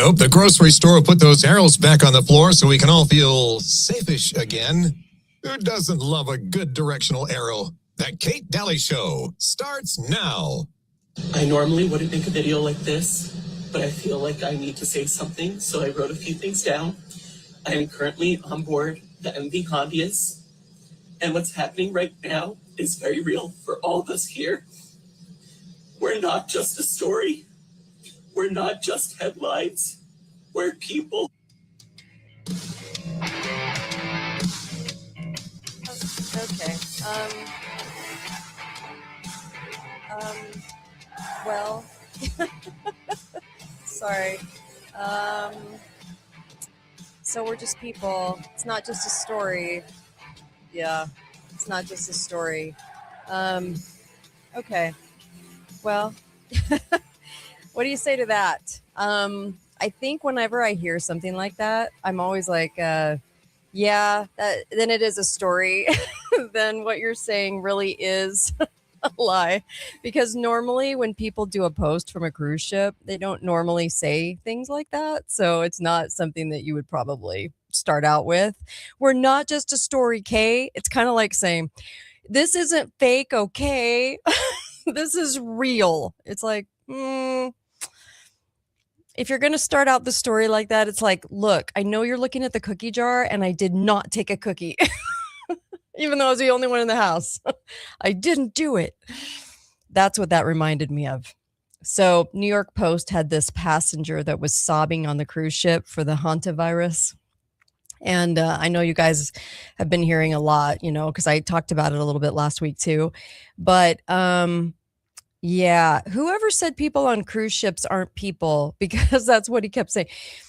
hope the grocery store will put those arrows back on the floor so we can all feel safe-ish again. Who doesn't love a good directional arrow? The Kate Dalley Show starts now. I normally wouldn't make a video like this, but I feel like I need to say something, so I wrote a few things down. I am currently on board the MV Hondias, and what's happening right now is very real for all of us here. We're not just a story. We're not just headlines. We're people. Okay. Well, sorry. So we're just people. It's not just a story. Yeah, it's not just a story. Okay. Well, what do you say to that? I think whenever I hear something like that, I'm always like, yeah, then it is a story. Then what you're saying really is a lie. Because normally when people do a post from a cruise ship, they don't normally say things like that. So it's not something that you would probably start out with. We're not just a story, Kay. It's kind of like saying, this isn't fake, okay? This is real. It's like, if you're going to start out the story like that, it's like, look, I know you're looking at the cookie jar and I did not take a cookie, even though I was the only one in the house. I didn't do it. That's what that reminded me of. So New York Post had this passenger that was sobbing on the cruise ship for the hantavirus. And I know you guys have been hearing a lot, because I talked about it a little bit last week too. But yeah, whoever said people on cruise ships aren't people, because that's what he kept saying.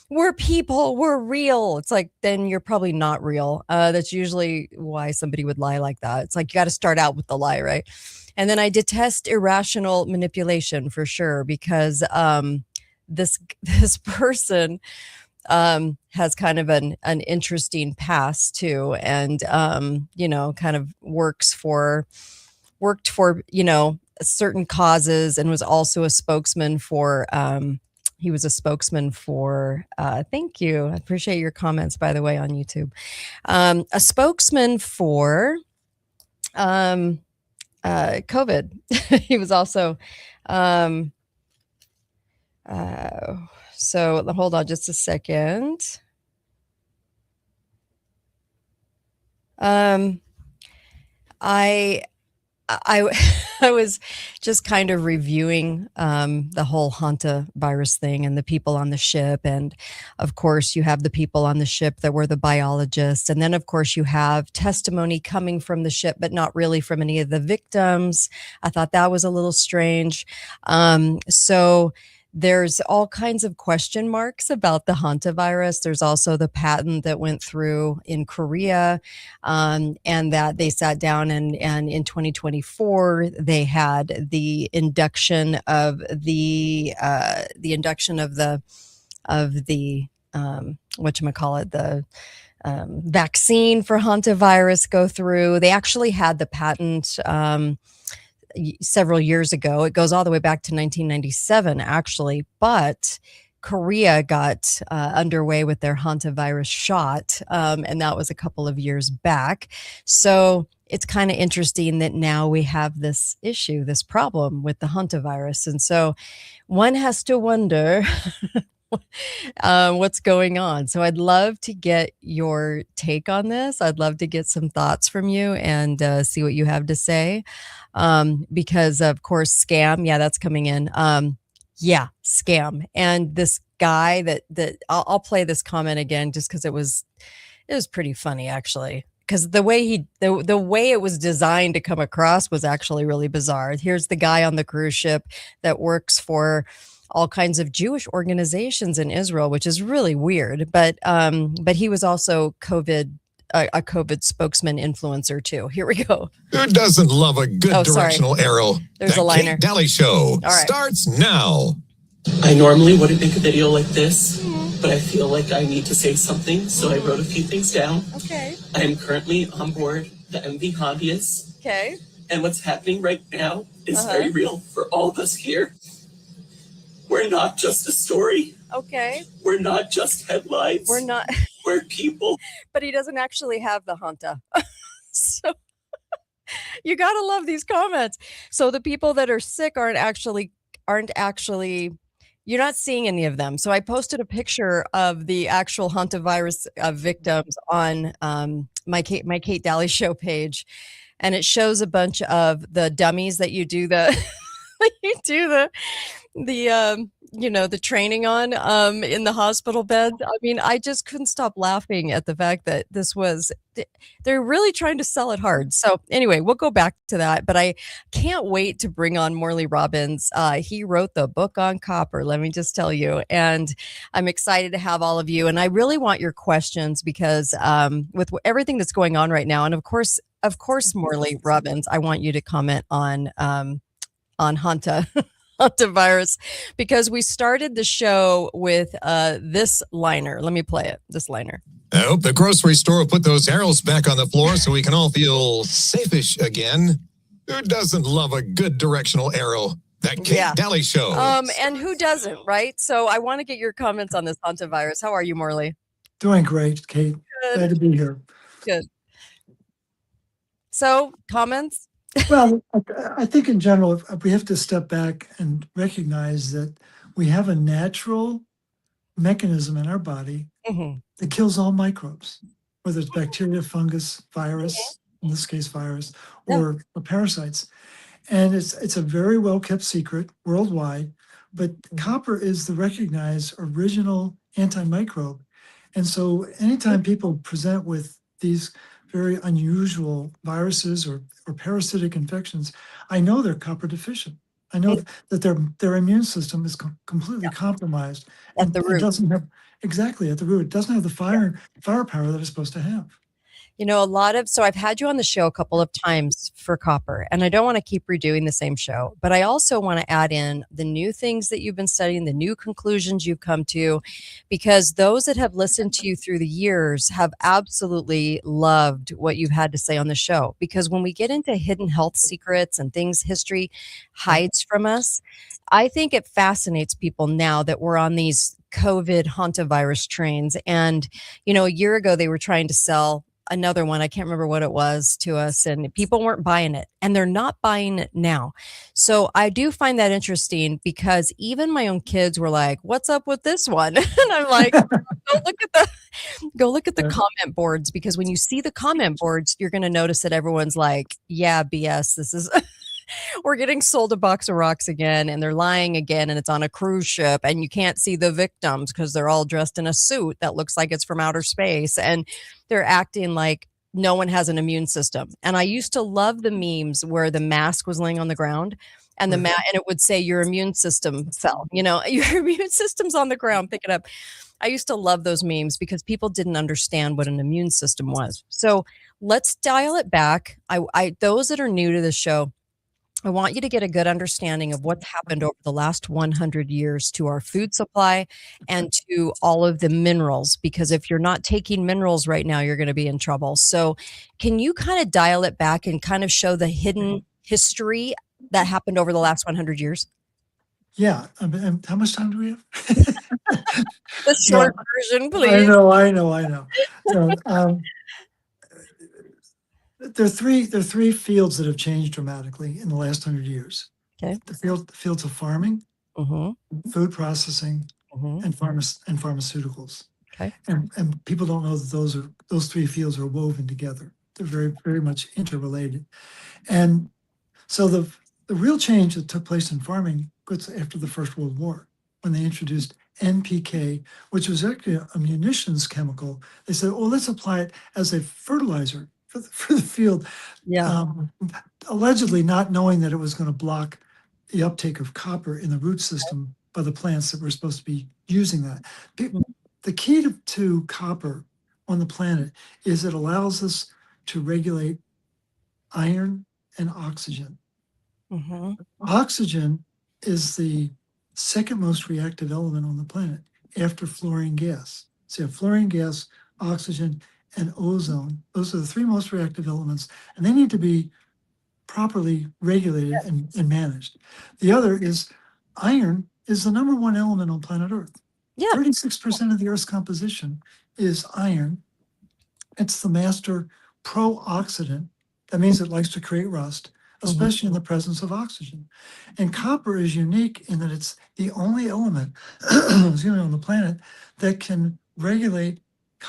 We're people, we're real. It's like, then you're probably not real. That's usually why somebody would lie like that. It's like, you got to start out with the lie, right? And then I detest irrational manipulation for sure, because this person has kind of an interesting past too, and kind of worked for certain causes, and was also a spokesman for thank you, I appreciate your comments, by the way, on YouTube. A spokesman for COVID. He was also so hold on just a second. I was just kind of reviewing the whole hantavirus thing and the people on the ship. And of course, you have the people on the ship that were the biologists. And then, of course, you have testimony coming from the ship, but not really from any of the victims. I thought that was a little strange. So there's all kinds of question marks about the hantavirus. There's also the patent that went through in Korea, and that they sat down and in 2024 they had the induction of the whatchamacallit, the vaccine for hantavirus go through. They actually had the patent several years ago. It goes all the way back to 1997, actually, but Korea got underway with their hantavirus shot, and that was a couple of years back. So it's kind of interesting that now we have this issue, this problem with the hantavirus. And so one has to wonder what's going on. So I'd love to get your take on this. I'd love to get some thoughts from you and see what you have to say. Because of course, scam. Yeah, that's coming in. Yeah, scam. And this guy that I'll play this comment again, just because it was pretty funny, actually. Because the way the way it was designed to come across was actually really bizarre. Here's the guy on the cruise ship that works for all kinds of Jewish organizations in Israel, which is really weird. But he was also a COVID spokesman influencer too. Here we go. Who doesn't love a good directional arrow? There's the a liner. Kate Dalley Show starts now. I normally wouldn't make a video like this, but I feel like I need to say something, so I wrote a few things down. Okay. I am currently on board the MV Hondias. Okay. And what's happening right now is very real for all of us here. We're We're not just a story. Okay. We're not just headlines. We're not. We're people. But he doesn't actually have the Hunter. So you got to love these comments. So the people that are sick aren't actually you're not seeing any of them. So I posted a picture of the actual hantavirus victims on my Kate Dalley show page, and it shows a bunch of the dummies that you do the the training on in the hospital bed. I mean, I just couldn't stop laughing at the fact that they're really trying to sell it hard. So anyway, we'll go back to that, but I can't wait to bring on Morley Robbins. He wrote the book on copper, let me just tell you, and I'm excited to have all of you. And I really want your questions because with everything that's going on right now, and of course, Morley Robbins, I want you to comment on hantavirus, because we started the show with this liner. Let me play it. This liner. I hope the grocery store put those arrows back on the floor so we can all feel safe-ish again. Who doesn't love a good directional arrow? That Kate Dalley show. And who doesn't, right? So I want to get your comments on this hantavirus. How are you, Morley? Doing great, Kate. Good. Glad to be here. Good. So, comments? Well, I think in general, we have to step back and recognize that we have a natural mechanism in our body that kills all microbes, whether it's bacteria, fungus, virus, in this case virus, or parasites. And it's a very well kept secret worldwide, but copper is the recognized original antimicrobe. And so anytime people present with these very unusual viruses or parasitic infections, I know they're copper deficient. I know that their immune system is completely compromised. At the root. It doesn't have, exactly, at the root. It doesn't have the firepower that it's supposed to have. You know, so I've had you on the show a couple of times for copper, and I don't want to keep redoing the same show, but I also want to add in the new things that you've been studying, the new conclusions you've come to, because those that have listened to you through the years have absolutely loved what you've had to say on the show. Because when we get into hidden health secrets and things history hides from us, I think it fascinates people now that we're on these COVID hantavirus trains. And, you know, a year ago, they were trying to sell another one, I can't remember what it was, to us, and people weren't buying it, and they're not buying it now. So I do find that interesting, because even my own kids were like, what's up with this one? And I'm like, go look at the comment boards, because when you see the comment boards, you're going to notice that everyone's like, yeah, BS, this is we're getting sold a box of rocks again, and they're lying again, and it's on a cruise ship, and you can't see the victims because they're all dressed in a suit that looks like it's from outer space, and they're acting like no one has an immune system. And I used to love the memes where the mask was laying on the ground, and and it would say your immune system fell, you know, your immune system's on the ground, pick it up. I used to love those memes because people didn't understand what an immune system was. So let's dial it back. Those that are new to the show, I want you to get a good understanding of what's happened over the last 100 years to our food supply and to all of the minerals, because if you're not taking minerals right now, you're going to be in trouble. So can you kind of dial it back and kind of show the hidden history that happened over the last 100 years? Yeah. How much time do we have? The short version, please. I know. So, there are three fields that have changed dramatically in the last 100 years. Okay. The fields of farming, food processing, and pharmaceuticals. Okay. And people don't know that those three fields are woven together. They're very, very much interrelated. And so the real change that took place in farming was after the First World War, when they introduced NPK, which was actually a munitions chemical. They said, oh, let's apply it as a fertilizer for the field, allegedly not knowing that it was going to block the uptake of copper in the root system by the plants that were supposed to be using that. The key to copper on the planet is it allows us to regulate iron and oxygen. Oxygen is the second most reactive element on the planet after fluorine gas. So you have fluorine gas, oxygen, and ozone. Those are the three most reactive elements, and they need to be properly regulated and managed. The other is iron is the number one element on planet Earth. Yeah. 36% of the Earth's composition is iron. It's the master pro-oxidant. That means it likes to create rust, especially in the presence of oxygen. And copper is unique in that it's the only element on the planet that can regulate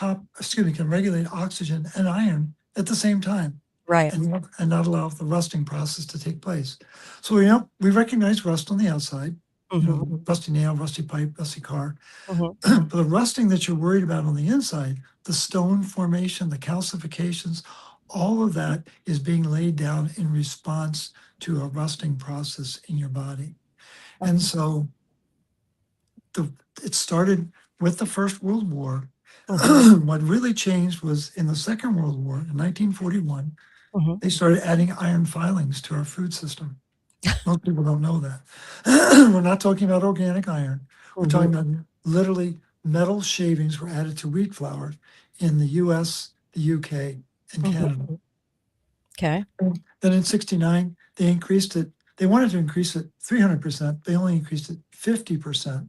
oxygen and iron at the same time. Right. And not allow the rusting process to take place. So we recognize rust on the outside, rusty nail, rusty pipe, rusty car. But the rusting that you're worried about on the inside, the stone formation, the calcifications, all of that is being laid down in response to a rusting process in your body. And so it started with the First World War. What really changed was in the Second World War in 1941, they started adding iron filings to our food system. Most people don't know that. We're not talking about organic iron. We're talking about literally metal shavings were added to wheat flour in the US, the UK, and Canada. Okay. Then in 1969, they increased it. They wanted to increase it 300%. They only increased it 50%.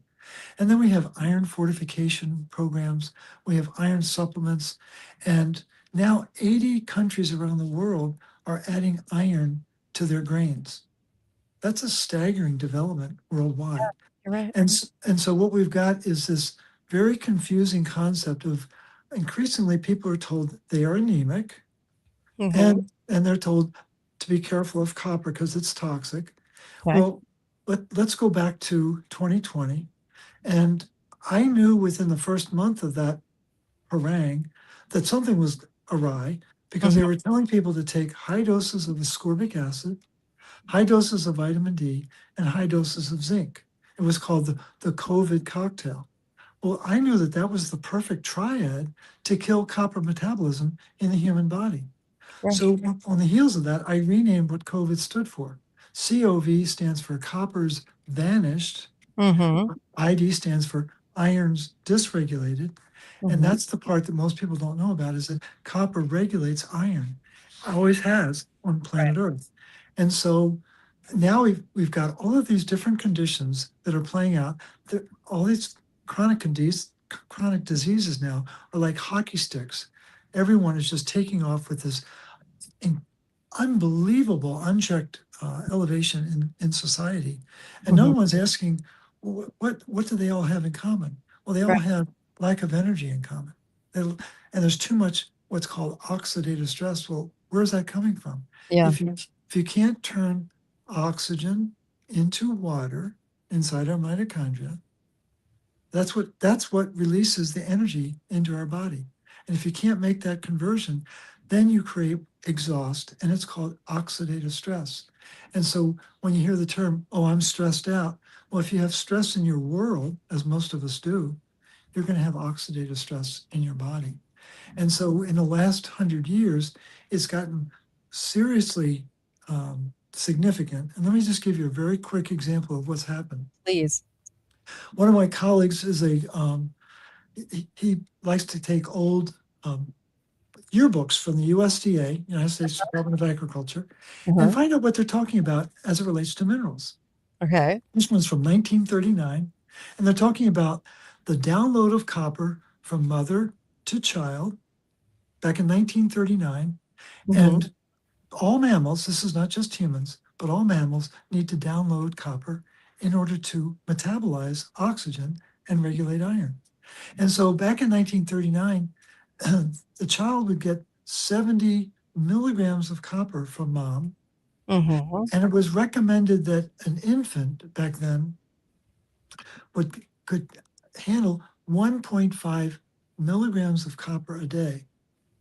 And then we have iron fortification programs. We have iron supplements. And now 80 countries around the world are adding iron to their grains. That's a staggering development worldwide. Yeah, you're right. And so what we've got is this very confusing concept of increasingly people are told they are anemic, and they're told to be careful of copper because it's toxic. Okay. Well, let's go back to 2020. And I knew within the first month of that harangue that something was awry because they were telling people to take high doses of ascorbic acid, high doses of vitamin D, and high doses of zinc. It was called the COVID cocktail. Well, I knew that that was the perfect triad to kill copper metabolism in the human body. Right. So on the heels of that, I renamed what COVID stood for. COV stands for copper's vanished. ID stands for iron's dysregulated. And that's the part that most people don't know about, is that copper regulates iron, always has on planet Earth. And so now we've got all of these different conditions that are playing out. All these chronic diseases now are like hockey sticks. Everyone is just taking off with this unbelievable, unchecked elevation in society. And no one's asking, what do they all have in common? Well, they all have lack of energy in common. And there's too much what's called oxidative stress. Well, where's that coming from? Yeah. If you can't turn oxygen into water inside our mitochondria, that's what releases the energy into our body. And if you can't make that conversion, then you create exhaust, and it's called oxidative stress. And so when you hear the term, oh, I'm stressed out, well, if you have stress in your world, as most of us do, you're going to have oxidative stress in your body. And so in the last 100 years, it's gotten seriously significant. And let me just give you a very quick example of what's happened. Please. One of my colleagues is he likes to take old yearbooks from the USDA, United States Department of Agriculture, and find out what they're talking about as it relates to minerals. Okay. This one's from 1939, and they're talking about the download of copper from mother to child back in 1939. And all mammals, this is not just humans, but all mammals need to download copper in order to metabolize oxygen and regulate iron. And so back in 1939, the child would get 70 milligrams of copper from mom. And it was recommended that an infant back then could handle 1.5 milligrams of copper a day.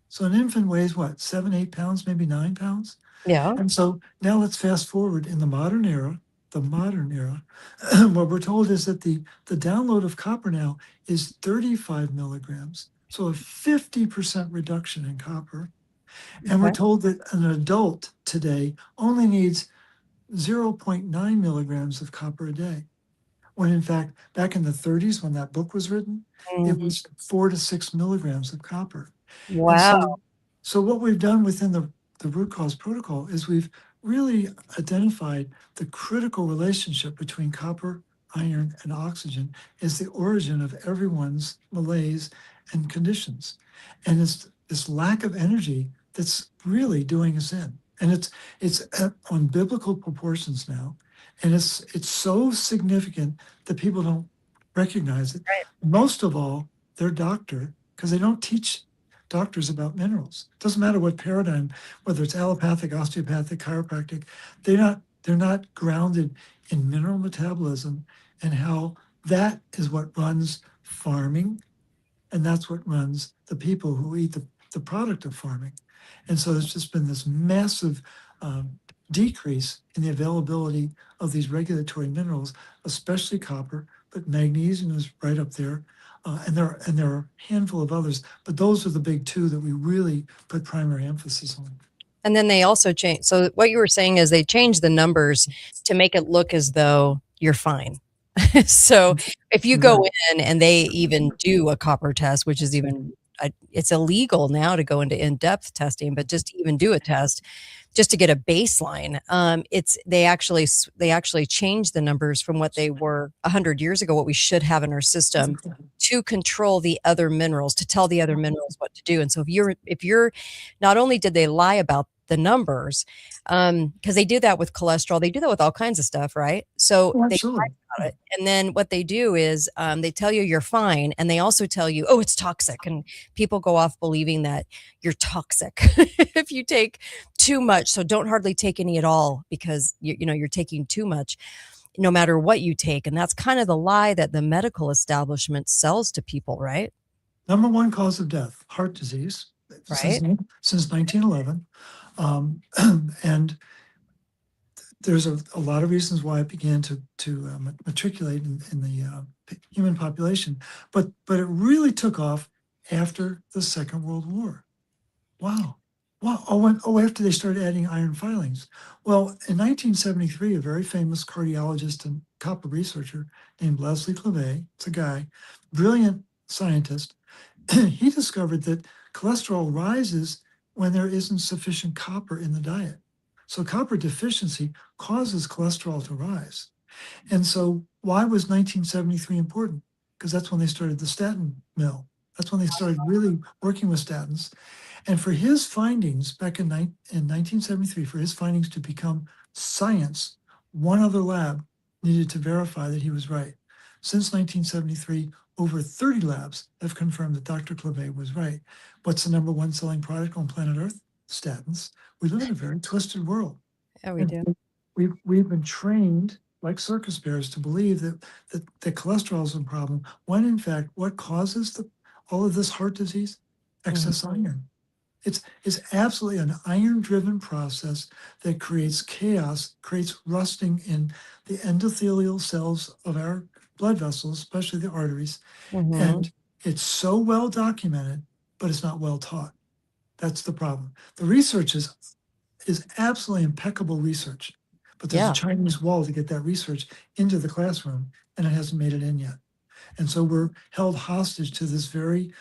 So an infant weighs what, 7, 8 pounds, maybe 9 pounds? Yeah. And so now let's fast forward in the modern era. What we're told is that the download of copper now is 35 milligrams. So a 50% reduction in copper. And we're told that an adult today only needs 0.9 milligrams of copper a day. When in fact, back in the 30s, when that book was written, it was 4 to 6 milligrams of copper. Wow. So what we've done within the root cause protocol is we've really identified the critical relationship between copper, iron, and oxygen is the origin of everyone's malaise and conditions. And it's this lack of energy that's really doing us in. And it's on biblical proportions now. And it's so significant that people don't recognize it. Right. Most of all, their doctor, because they don't teach doctors about minerals. It doesn't matter what paradigm, whether it's allopathic, osteopathic, chiropractic, they're not grounded in mineral metabolism and how that is what runs farming, and that's what runs the people who eat the product of farming. And so there's just been this massive decrease in the availability of these regulatory minerals, especially copper, but magnesium is right up there. And there are a handful of others, but those are the big two that we really put primary emphasis on. And then they also change. So what you were saying is they change the numbers to make it look as though you're fine. So if you go in and they even do a copper test, which is even, it's illegal now to go into in-depth testing, but just to even do a test, just to get a baseline, they actually changed the numbers from what they were 100 years ago, what we should have in our system, to control the other minerals, to tell the other minerals what to do. And so if you're not only did they lie about the numbers, because they do that with cholesterol, they do that with all kinds of stuff, right? So they lie about it, and then what they do is they tell you you're fine, and they also tell you, oh, it's toxic, and people go off believing that you're toxic if you take too much. So don't hardly take any at all, because you're taking too much no matter what you take. And that's kind of the lie that the medical establishment sells to people, right? Number one cause of death, heart disease, Right. since 1911. And there's a lot of reasons why it began to matriculate in the human population, but it really took off after the Second World War. Wow. After they started adding iron filings. Well, in 1973, a very famous cardiologist and copper researcher named Leslie Clavet, it's a guy, brilliant scientist, he discovered that cholesterol rises when there isn't sufficient copper in the diet. So copper deficiency causes cholesterol to rise. And so why was 1973 important? Because that's when they started the statin mill. That's when they started really working with statins. And for his findings back in 1973, for his findings to become science, one other lab needed to verify that he was right. Since 1973, over 30 labs have confirmed that Dr. Clavet was right. What's the number one selling product on planet Earth? Statins. We live in a very twisted world. Yeah, we do. We've been trained like circus bears to believe that cholesterol is a problem, when in fact, what causes all of this heart disease? Excess iron. It's absolutely an iron-driven process that creates chaos, creates rusting in the endothelial cells of our blood vessels, especially the arteries. And it's so well documented, but it's not well taught. That's the problem. The research is absolutely impeccable research, but there's a Chinese wall to get that research into the classroom, and it hasn't made it in yet. And so we're held hostage to this very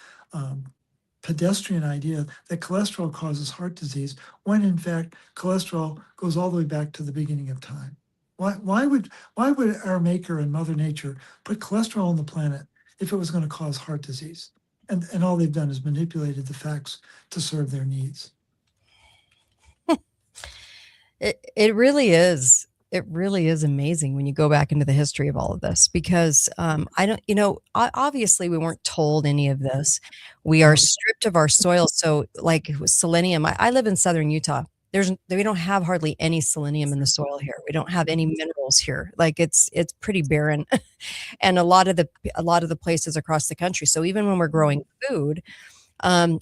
pedestrian idea that cholesterol causes heart disease, when in fact cholesterol goes all the way back to the beginning of time. Why would our maker and Mother Nature put cholesterol on the planet if it was going to cause heart disease? And all they've done is manipulated the facts to serve their needs. It really is. It really is amazing when you go back into the history of all of this, because obviously we weren't told any of this. We are stripped of our soil. So like with selenium, I live in southern Utah. We don't have hardly any selenium in the soil here. We don't have any minerals here. Like it's pretty barren, and a lot of the places across the country. So even when we're growing food,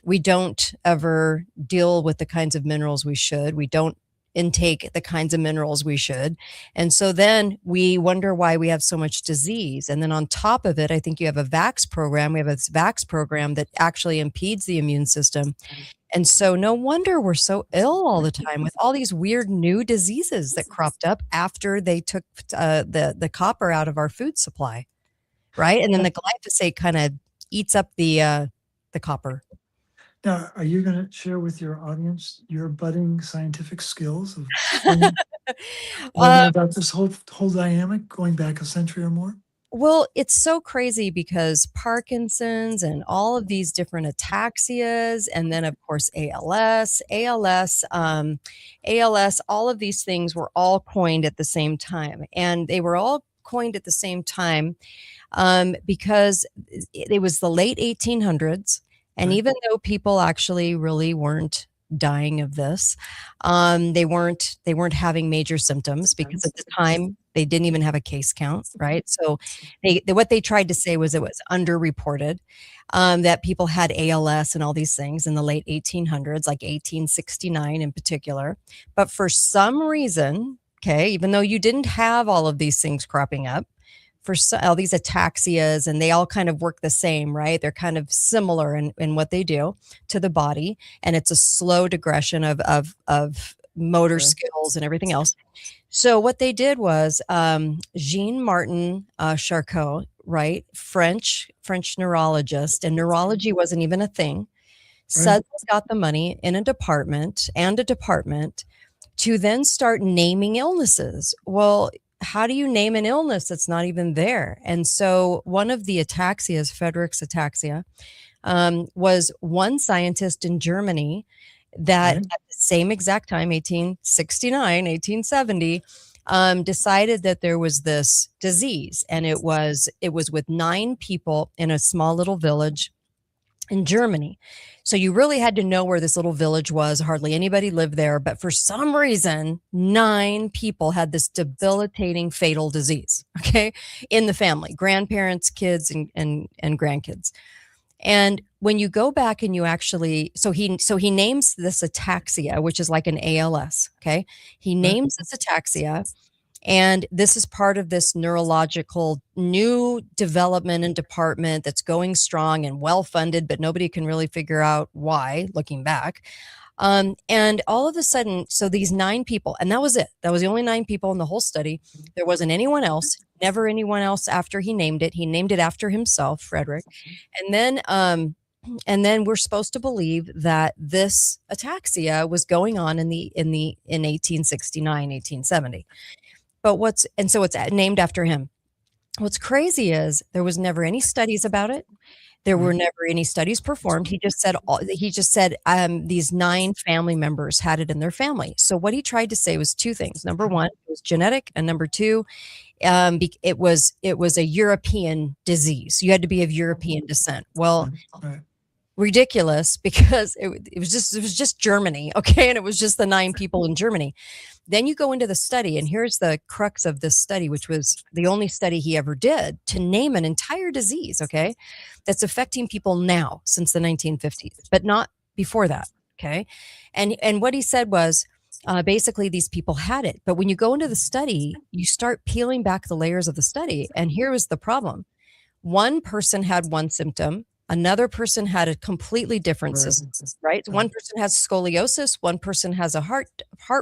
we don't ever deal with the kinds of minerals we should. We don't intake the kinds of minerals we should. And so then we wonder why we have so much disease. And then on top of it, I think you have a vax program. We have a vax program that actually impedes the immune system. And so no wonder we're so ill all the time with all these weird new diseases that cropped up after they took the copper out of our food supply, right? And then the glyphosate kind of eats up the copper. Now, are you going to share with your audience your budding scientific skills of learning about this whole dynamic going back a century or more? Well, it's so crazy because Parkinson's and all of these different ataxias, and then of course ALS, all of these things were all coined at the same time, and they were all coined at the same time because it was the late 1800s, and Right. even though people actually really weren't dying of this, they weren't having major symptoms because at the time they didn't even have a case count, right? So what they tried to say was it was underreported, that people had ALS and all these things in the late 1800s, like 1869 in particular. But for some reason, okay, even though you didn't have all of these things cropping up, all these ataxias, and they all kind of work the same, right? They're kind of similar in what they do to the body, and it's a slow digression of motor skills and everything else. So what they did was Jean-Martin Charcot, right, French neurologist, and neurology wasn't even a thing, suddenly got the money in a department to then start naming illnesses. Well, how do you name an illness that's not even there? And so one of the ataxias, Friedreich's ataxia, was one scientist in Germany that at the same exact time, 1869, 1870, decided that there was this disease, and it was with 9 people in a small little village in Germany. So you really had to know where this little village was. Hardly anybody lived there, but for some reason, 9 people had this debilitating, fatal disease, okay, in the family, grandparents, kids, and grandkids. And when you go back and you actually, so he names this ataxia, which is like an ALS, okay? He names this ataxia, and this is part of this neurological new development and department that's going strong and well-funded, but nobody can really figure out why, looking back. And all of a sudden, so these 9 people, and that was it. That was the only 9 people in the whole study. There wasn't anyone else, never anyone else after he named it. He named it after himself, Frederick. And then we're supposed to believe that this ataxia was going on in 1869, 1870. So it's named after him. What's crazy is there was never any studies about it. There were never any studies performed. He just said these 9 family members had it in their family. So what he tried to say was 2 things. Number 1, it was genetic, and number 2, it was a European disease. You had to be of European descent. Well, ridiculous, because it was just Germany, okay, and it was just the 9 people in Germany. Then you go into the study, and here's the crux of this study, which was the only study he ever did to name an entire disease, okay, that's affecting people now since the 1950s, but not before that, okay? And what he said was, basically these people had it. But when you go into the study, you start peeling back the layers of the study, and here was the problem. One person had one symptom, another person had a completely different system, right? One person has scoliosis, one person has a heart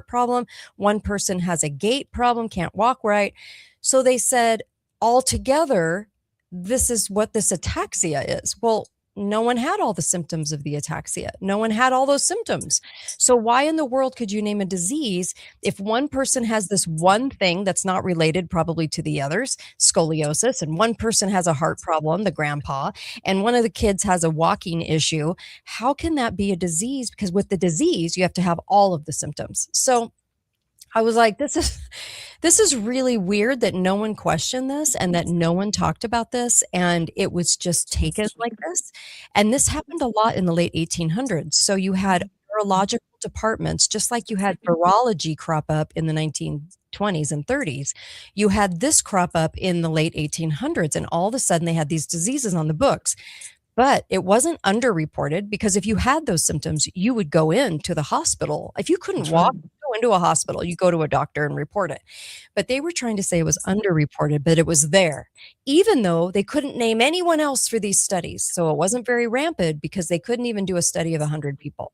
problem, one person has a gait problem, can't walk right. So they said, altogether, this is what this ataxia is. Well, no one had all the symptoms of the ataxia. No one had all those symptoms. So why in the world could you name a disease if one person has this one thing that's not related probably to the others, scoliosis, and one person has a heart problem, the grandpa, and one of the kids has a walking issue? How can that be a disease? Because with the disease, you have to have all of the symptoms. So I was like, this is really weird that no one questioned this and that no one talked about this, and it was just taken like this. And this happened a lot in the late 1800s. So you had neurological departments, just like you had virology crop up in the 1920s and 30s. You had this crop up in the late 1800s, and all of a sudden they had these diseases on the books. But it wasn't underreported, because if you had those symptoms, you would go into the hospital. If you couldn't walk, go into a hospital, you go to a doctor and report it. But they were trying to say it was underreported, but it was there, even though they couldn't name anyone else for these studies. So it wasn't very rampant because they couldn't even do a study of 100 people.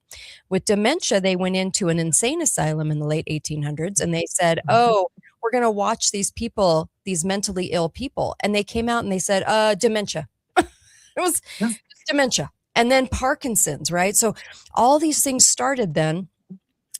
With dementia, they went into an insane asylum in the late 1800s, and they said, oh, we're going to watch these people, these mentally ill people. And they came out and they said, dementia. It was dementia. And then Parkinson's, right? So all these things started then.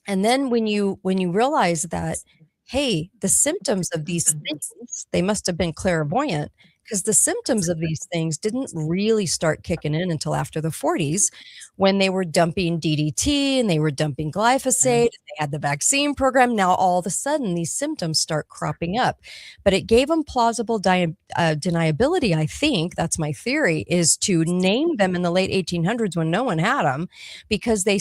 And then when you realize that, hey, the symptoms of these things, they must have been clairvoyant, because the symptoms of these things didn't really start kicking in until after the 40s, when they were dumping DDT and they were dumping glyphosate, they had the vaccine program. Now all of a sudden these symptoms start cropping up. But it gave them plausible deniability, I think, that's my theory, is to name them in the late 1800s when no one had them, because they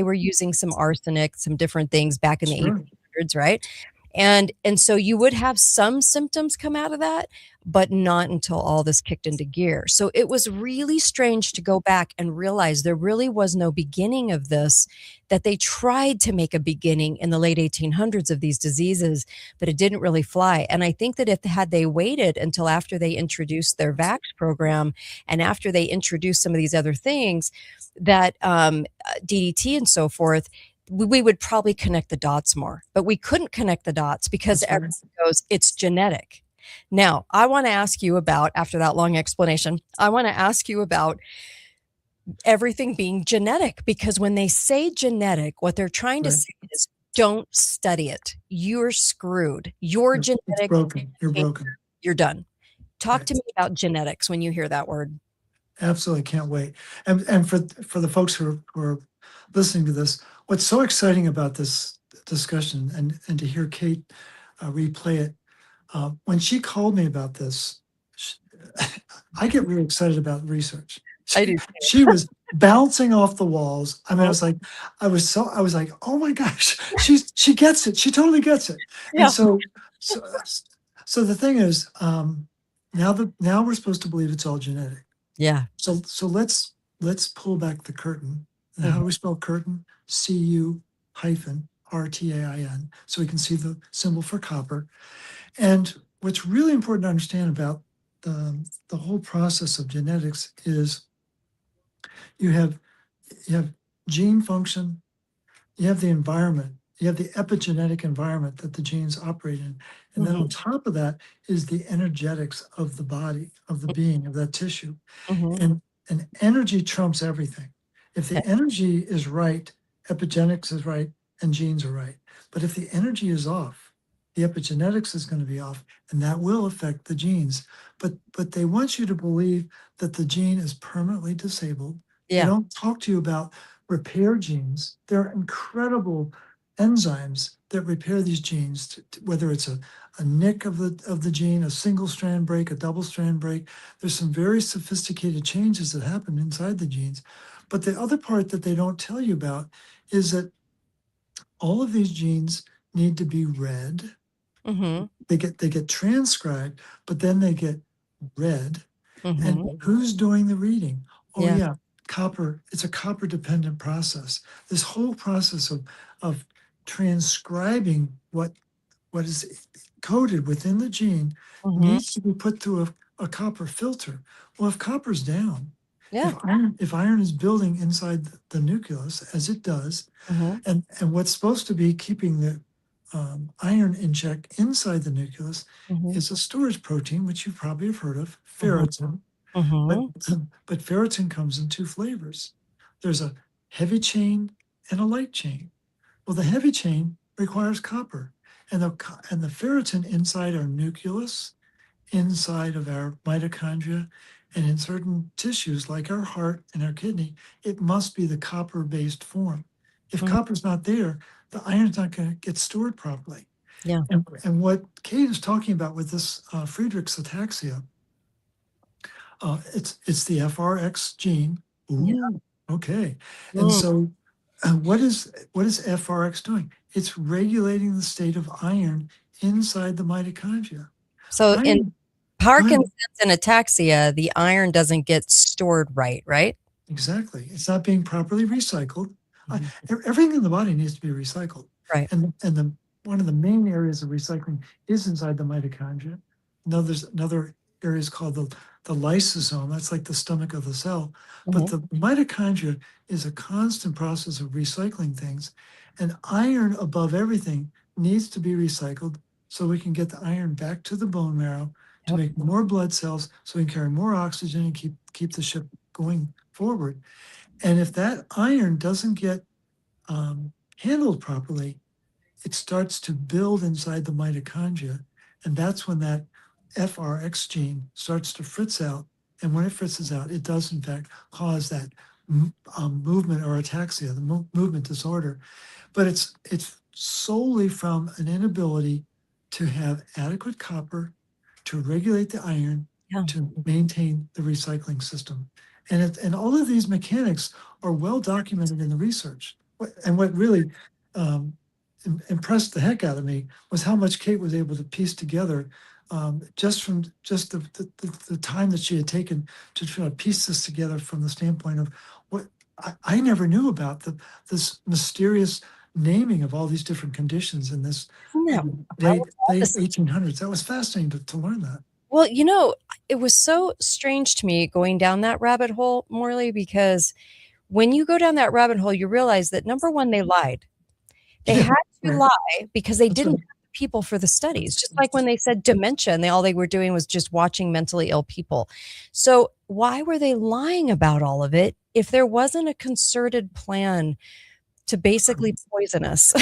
were using some arsenic, some different things back in the Sure. 1800s, right? And so you would have some symptoms come out of that, but not until all this kicked into gear. So it was really strange to go back and realize there really was no beginning of this, that they tried to make a beginning in the late 1800s of these diseases, but it didn't really fly. And I think that had they waited until after they introduced their vax program and after they introduced some of these other things, that DDT and so forth, we would probably connect the dots more, but we couldn't connect the dots because everyone goes, it's genetic. Now, I want to ask you about, after that long explanation, I want to ask you about everything being genetic, because when they say genetic, what they're trying to say is, don't study it. You're screwed. You're genetic. It's broken. You're broken. You're done. Talk to me about genetics when you hear that word. Absolutely, can't wait. And for the folks who are listening to this, what's so exciting about this discussion, and to hear Kate replay it, when she called me about this, I get really excited about research. I do. She was bouncing off the walls. I mean, I was like, oh my gosh, she gets it. She totally gets it. Yeah. And so the thing is, now we're supposed to believe it's all genetic. Yeah. So let's pull back the curtain. And how do we spell curtain? CU-RTAIN. So we can see the symbol for copper. And what's really important to understand about the whole process of genetics is you have gene function, you have the environment, you have the epigenetic environment that the genes operate in. And then on top of that is the energetics of the body, of the being, of that tissue. And energy trumps everything. If the energy is right, epigenetics is right, and genes are right. But if the energy is off, the epigenetics is going to be off, and that will affect the genes. But they want you to believe that the gene is permanently disabled. Yeah. They don't talk to you about repair genes. There are incredible enzymes that repair these genes, whether it's a nick of the gene, a single strand break, a double strand break. There's some very sophisticated changes that happen inside the genes. But the other part that they don't tell you about is that all of these genes need to be read. They get transcribed, but then they get read. And who's doing the reading? Oh yeah, copper. It's a copper dependent process. This whole process of transcribing what is coded within the gene needs to be put through a copper filter. Well, if copper's down, if iron is building inside the nucleus, as it does, and what's supposed to be keeping the iron in check inside the nucleus is a storage protein, which you probably have heard of, ferritin. But ferritin comes in two flavors. There's a heavy chain and a light chain. Well, the heavy chain requires copper, and the ferritin inside our nucleus, inside of our mitochondria, and in certain tissues like our heart and our kidney, it must be the copper-based form. If copper's not there, the iron's not going to get stored properly. Yeah. And what Kate is talking about with this Friedreich's ataxia, it's the FRX gene. Ooh, okay. And so what is FRX doing? It's regulating the state of iron inside the mitochondria. So in Parkinson's and ataxia, the iron doesn't get stored right? Exactly. It's not being properly recycled. Everything in the body needs to be recycled. Right. And one of the main areas of recycling is inside the mitochondria. There's another area is called the lysosome. That's like the stomach of the cell. But the mitochondria is a constant process of recycling things. And iron above everything needs to be recycled so we can get the iron back to the bone marrow to make more blood cells so we can carry more oxygen and keep the ship going forward. And if that iron doesn't get handled properly, it starts to build inside the mitochondria. And that's when that FRX gene starts to fritz out. And when it fritzes out, it does in fact cause that movement or ataxia, the movement disorder. But it's solely from an inability to have adequate copper to regulate the iron to maintain the recycling system. And all of these mechanics are well documented in the research. And what really impressed the heck out of me was how much Kate was able to piece together just from the time that she had taken to try to piece this together from the standpoint of what I never knew about this mysterious naming of all these different conditions in this late 1800s. That was fascinating to learn that. Well, it was so strange to me going down that rabbit hole, Morley, because when you go down that rabbit hole, you realize that number one, they lied. They had to lie because they didn't have the people for the studies. Just like when they said dementia, and all they were doing was just watching mentally ill people. So why were they lying about all of it if there wasn't a concerted plan to basically poison us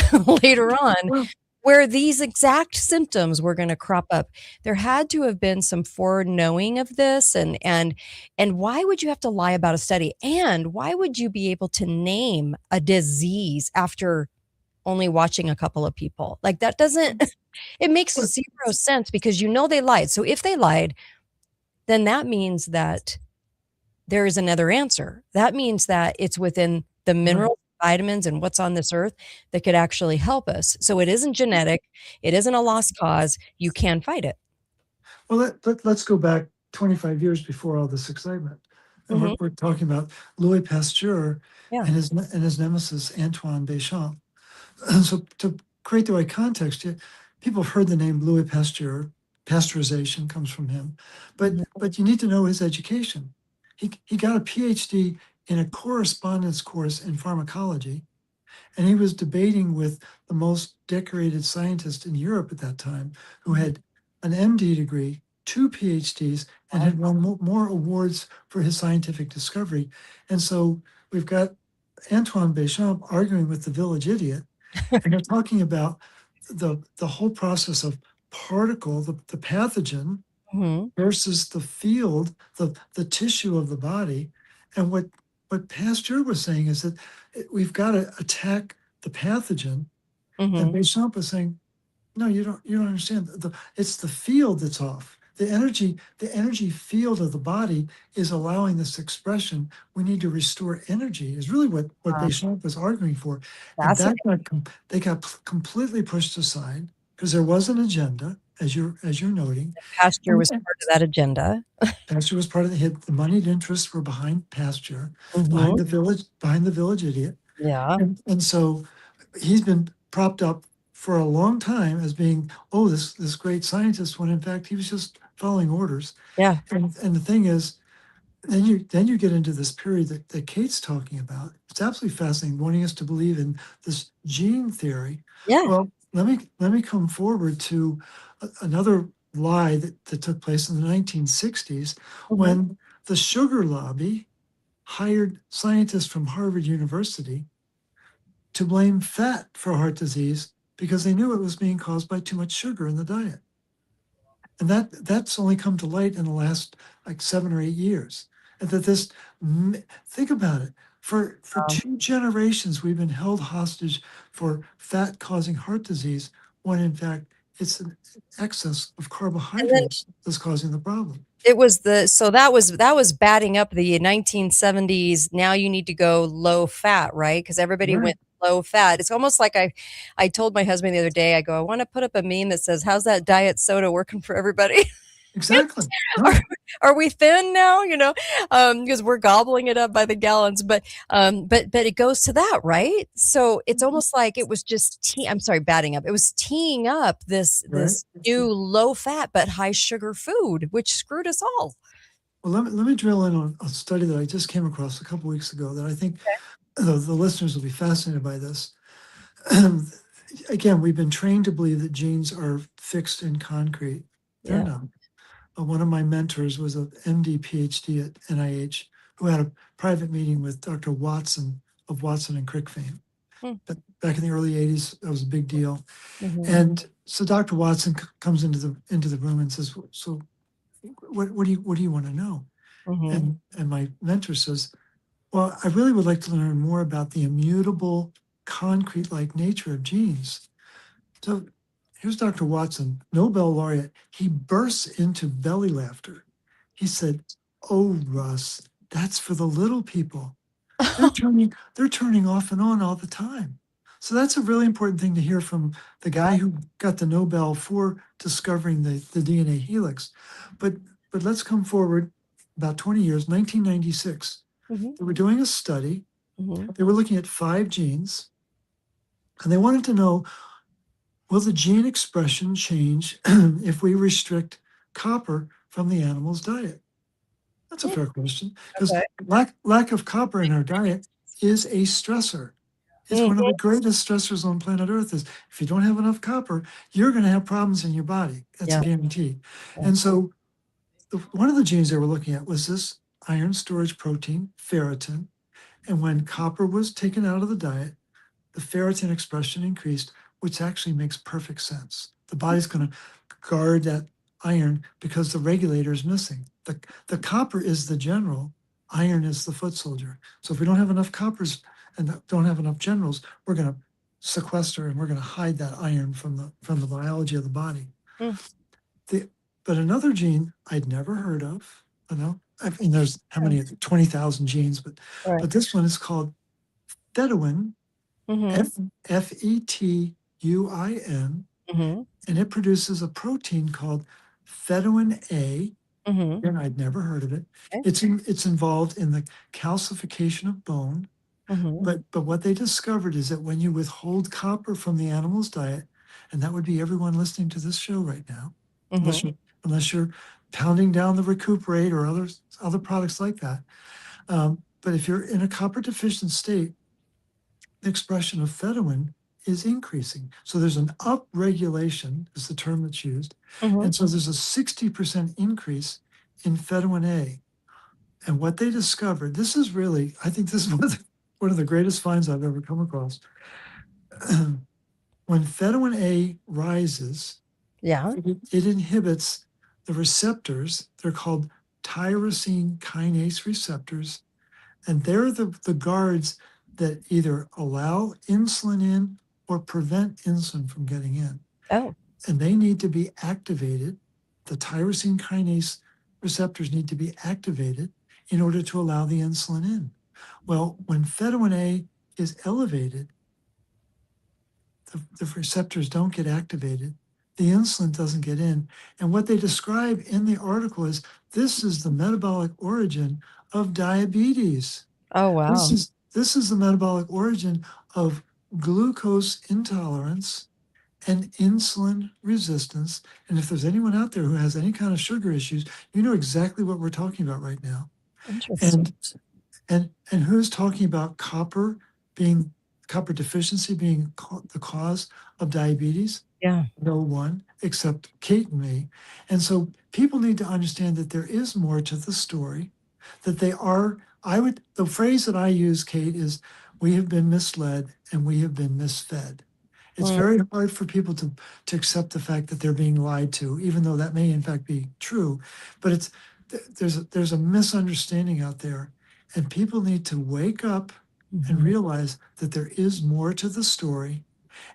later on, where these exact symptoms were going to crop up? There had to have been some foreknowing of this, and why would you have to lie about a study? And why would you be able to name a disease after only watching a couple of people? Like, that doesn't, it makes zero sense, because they lied. So if they lied, then that means that there is another answer. That means that it's within the minerals, vitamins, and what's on this earth that could actually help us. So it isn't genetic. It isn't a lost cause. You can fight it. Well, let's go back 25 years before all this excitement. And we're talking about Louis Pasteur and his nemesis, Antoine Béchamp. So to create the right context, people have heard the name Louis Pasteur. Pasteurization comes from him. But you need to know his education. He got a PhD in a correspondence course in pharmacology, and he was debating with the most decorated scientist in Europe at that time, who had an MD degree, 2 PhDs, and had won more awards for his scientific discovery. And so we've got Antoine Béchamp arguing with the village idiot, and they're talking about the whole process of particle, the pathogen, versus the field, the tissue of the body. And what Pasteur was saying is that we've got to attack the pathogen. And Béchamp was saying, no, you don't understand. It's the field that's off. The energy field of the body is allowing this expression. We need to restore energy, is really what Béchamp was arguing for. And they got completely pushed aside because there was an agenda, as you're noting. Pasteur was part of that agenda. Pasteur was part of the moneyed interests were behind Pasteur, behind the village idiot. Yeah. And so he's been propped up for a long time as being, this great scientist, when in fact he was just following orders. Yeah. And the thing is, then you get into this period that Kate's talking about. It's absolutely fascinating, wanting us to believe in this gene theory. Yeah. Well, let me come forward to another lie that took place in the 1960s when the sugar lobby hired scientists from Harvard University to blame fat for heart disease because they knew it was being caused by too much sugar in the diet. And that's only come to light in the last 7 or 8 years. And that think about it, for 2 generations, we've been held hostage for fat causing heart disease, when in fact it's an excess of carbohydrates that's causing the problem. It was that was batting up the 1970s. Now you need to go low fat, right? Because everybody went low fat. It's almost like I told my husband the other day, I go, I want to put up a meme that says, how's that diet soda working for everybody? Exactly. Are we thin now? Because we're gobbling it up by the gallons. But it goes to that, right? So it's almost like it was just batting up. It was teeing up this new low fat but high sugar food, which screwed us all. Well, let me drill in on a study that I just came across a couple weeks ago that I think the listeners will be fascinated by this. Again, we've been trained to believe that genes are fixed in concrete. They're not. One of my mentors was an MD, PhD at NIH, who had a private meeting with Dr. Watson of Watson and Crick fame. But back in the early 80s, that was a big deal. And so Dr. Watson comes into the room and says, "So, what do you want to know?" And my mentor says, "Well, I really would like to learn more about the immutable, concrete-like nature of genes." So here's Dr. Watson, Nobel laureate. He bursts into belly laughter. He said, "Oh, Russ, that's for the little people. They're turning off and on all the time." So that's a really important thing to hear from the guy who got the Nobel for discovering the DNA helix. But let's come forward about 20 years, 1996. They were doing a study. They were looking at 5 genes, and they wanted to know, will the gene expression change if we restrict copper from the animal's diet? That's a fair question, because lack of copper in our diet is a stressor. It's one of the greatest stressors on planet Earth. Is if you don't have enough copper, you're going to have problems in your body. That's a guarantee. And so one of the genes they were looking at was this iron storage protein, ferritin. And when copper was taken out of the diet, the ferritin expression increased, which actually makes perfect sense. The body's going to guard that iron because the regulator is missing. The copper is the general, iron is the foot soldier. So if we don't have enough coppers and don't have enough generals, we're going to sequester and we're going to hide that iron from the biology of the body. But another gene I'd never heard of, I mean, there's how many? 20,000 genes, but this one is called Fetuin, Fetuin, and it produces a protein called Fetuin A. And I'd never heard of it. It's involved in the calcification of bone. But what they discovered is that when you withhold copper from the animal's diet, and that would be everyone listening to this show right now, unless you're pounding down the Recuperate or other products like that. But if you're in a copper deficient state, the expression of Fetuin is increasing. So there's an upregulation, is the term that's used. And so there's a 60% increase in Fetuin A. And what they discovered, this is really, I think this is one of the greatest finds I've ever come across. When Fetuin A rises, it inhibits the receptors. They're called tyrosine kinase receptors. And they're the guards that either allow insulin in or prevent insulin from getting in. And they need to be activated. The tyrosine kinase receptors need to be activated in order to allow the insulin in. Well, when Fetuin A is elevated, the receptors don't get activated. The insulin doesn't get in. And what they describe in the article is this is the metabolic origin of diabetes. Oh, wow. This is the metabolic origin of glucose intolerance and insulin resistance. And if there's anyone out there who has any kind of sugar issues, you know exactly what we're talking about right now. Interesting. And who's talking about copper deficiency being the cause of diabetes? No one except Kate and me. And so people need to understand that there is more to the story, that the phrase that I use, Kate, is we have been misled and we have been misfed. It's very hard for people to accept the fact that they're being lied to, even though that may in fact be true. But there's a misunderstanding out there, and people need to wake up and realize that there is more to the story.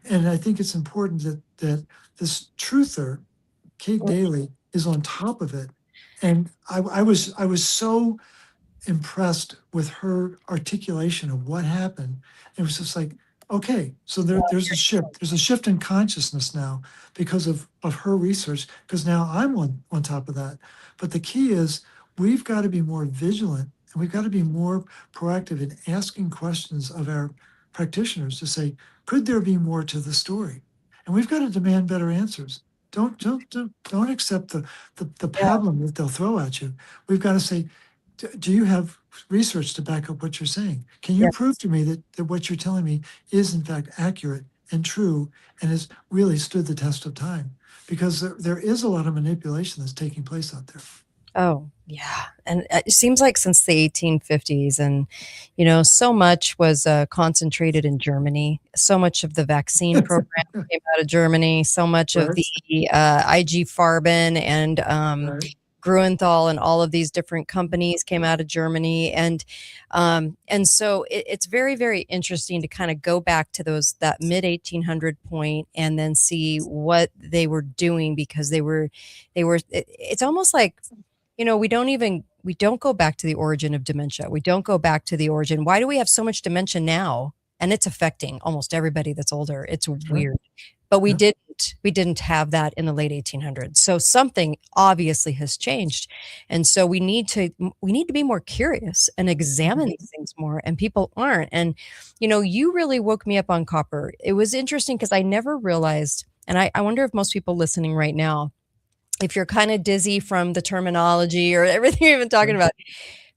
And I think it's important that this truther, Kate Dalley, is on top of it. And I was so impressed with her articulation of what happened. It was just like, okay, so there's a shift. There's a shift in consciousness now because of her research, because now I'm on top of that. But the key is we've got to be more vigilant, and we've got to be more proactive in asking questions of our practitioners to say, could there be more to the story? And we've got to demand better answers. Don't accept the pablum that they'll throw at you. We've got to say, do you have research to back up what you're saying? Can you prove to me that what you're telling me is in fact accurate and true and has really stood the test of time? Because there is a lot of manipulation that's taking place out there. Oh, yeah. And it seems like since the 1850s, and, so much was concentrated in Germany. So much of the vaccine program came out of Germany. So much of Right. the IG Farben and Right. Gruenthal and all of these different companies came out of Germany. And so it's very, very interesting to kind of go back to that mid 1800 point and then see what they were doing, because it's almost like, we don't go back to the origin of dementia. We don't go back to the origin. Why do we have so much dementia now? And it's affecting almost everybody that's older. It's Sure. weird. But Yeah. we didn't have that in the late 1800s. So something obviously has changed. And so we need to be more curious and examine these things more, and people aren't. And you really woke me up on copper. It was interesting because I never realized, and I wonder if most people listening right now, if you're kind of dizzy from the terminology or everything we've been talking about,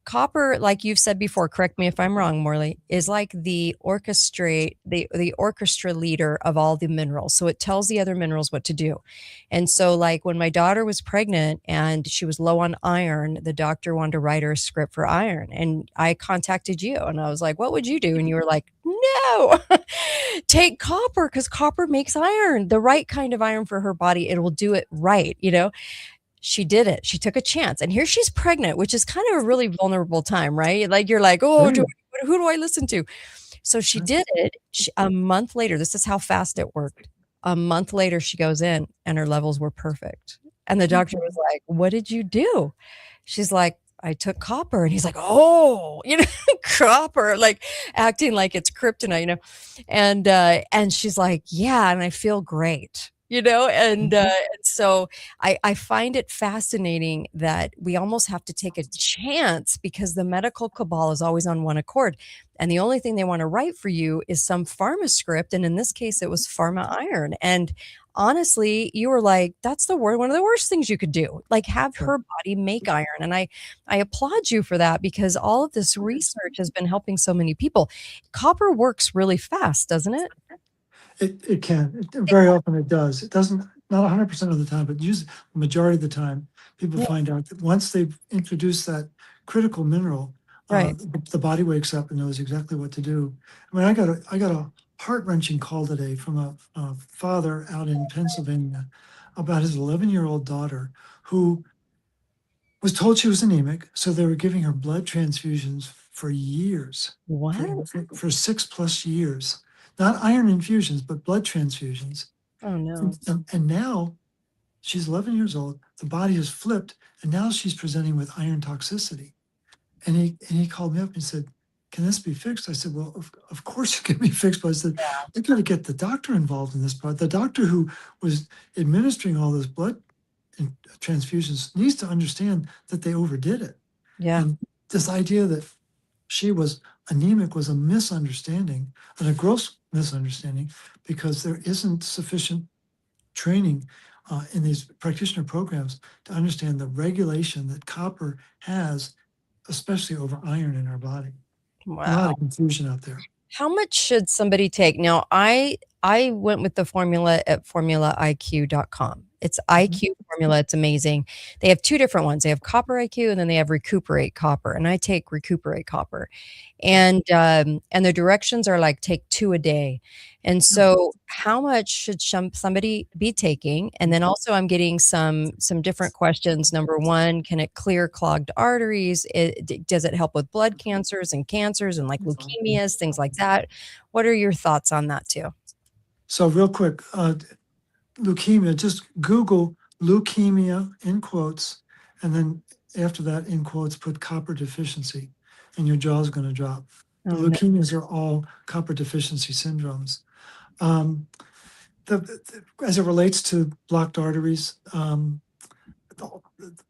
copper, like you've said before, correct me if I'm wrong, Morley, is like the orchestra leader of all the minerals. So it tells the other minerals what to do. And so, like, when my daughter was pregnant and she was low on iron, the doctor wanted to write her a script for iron. And I contacted you and I was like, what would you do? And you were like, no, take copper, because copper makes iron, the right kind of iron for her body. It will do it right. She did it. She took a chance. And here she's pregnant, which is kind of a really vulnerable time, right? Like, you're like, oh, Right. who do I listen to? So she did it. A month later, this is how fast it worked. A month later, she goes in and her levels were perfect. And the doctor was like, what did you do? She's like, I took copper. And he's like, oh, copper, like acting like it's kryptonite. And she's like, yeah, and I feel great. And so I find it fascinating that we almost have to take a chance, because the medical cabal is always on one accord. And the only thing they want to write for you is some pharma script. And in this case, it was pharma iron. And honestly, you were like, that's one of the worst things you could do. Like, have her body make iron. And I applaud you for that, because all of this research has been helping so many people. Copper works really fast, doesn't it? It can. Very often it does. It doesn't, not 100% of the time, but usually the majority of the time, people Yeah. find out that once they've introduced that critical mineral, Right. the body wakes up and knows exactly what to do. I mean, I got a heart-wrenching call today from a father out in Pennsylvania about his 11-year-old daughter who was told she was anemic, so they were giving her blood transfusions for years, What? for 6+ years. Not iron infusions, but blood transfusions. Oh, no. And now she's 11 years old. The body has flipped, and now she's presenting with iron toxicity. And he called me up and said, "Can this be fixed?" I said, "Well, of course it can be fixed." But I said, "We got to get the doctor involved in this part. The doctor who was administering all those blood transfusions needs to understand that they overdid it." Yeah. And this idea that she was anemic was a misunderstanding, and a gross misunderstanding, because there isn't sufficient training in these practitioner programs to understand the regulation that copper has, especially over iron in our body. A lot Wow. of confusion out there. How much should somebody take? Now, I went with the formula at formulaiq.com. It's IQ formula. It's amazing. They have two different ones. They have Copper IQ, and then they have Recuperate Copper. And I take Recuperate Copper. And the directions are like, take 2 a day. And so how much should somebody be taking? And then also I'm getting some different questions. Number one, can it clear clogged arteries? Does it help with blood cancers and like leukemias, things like that? What are your thoughts on that too? So real quick, leukemia, just Google leukemia in quotes, and then after that in quotes, put copper deficiency, and your jaw is going to drop. The Oh, no. leukemias are all copper deficiency syndromes. As it relates to blocked arteries,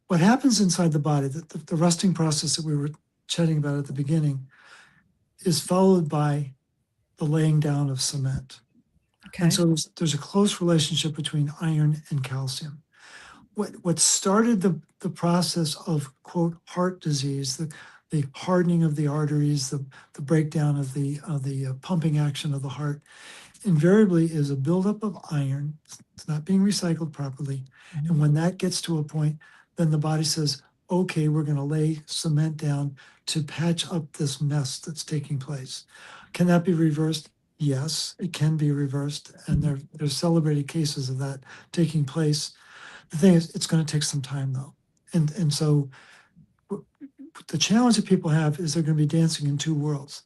what happens inside the body, the rusting process that we were chatting about at the beginning, is followed by the laying down of cement. Okay. And so there's a close relationship between iron and calcium. What started the process of, quote, heart disease, the hardening of the arteries, the breakdown of the pumping action of the heart, invariably is a buildup of iron. It's not being recycled properly. And when that gets to a point, then the body says, okay, we're going to lay cement down to patch up this mess that's taking place. Can that be reversed? Yes, it can be reversed. And there's celebrated cases of that taking place. The thing is, it's going to take some time though. And so the challenge that people have is they're going to be dancing in two worlds.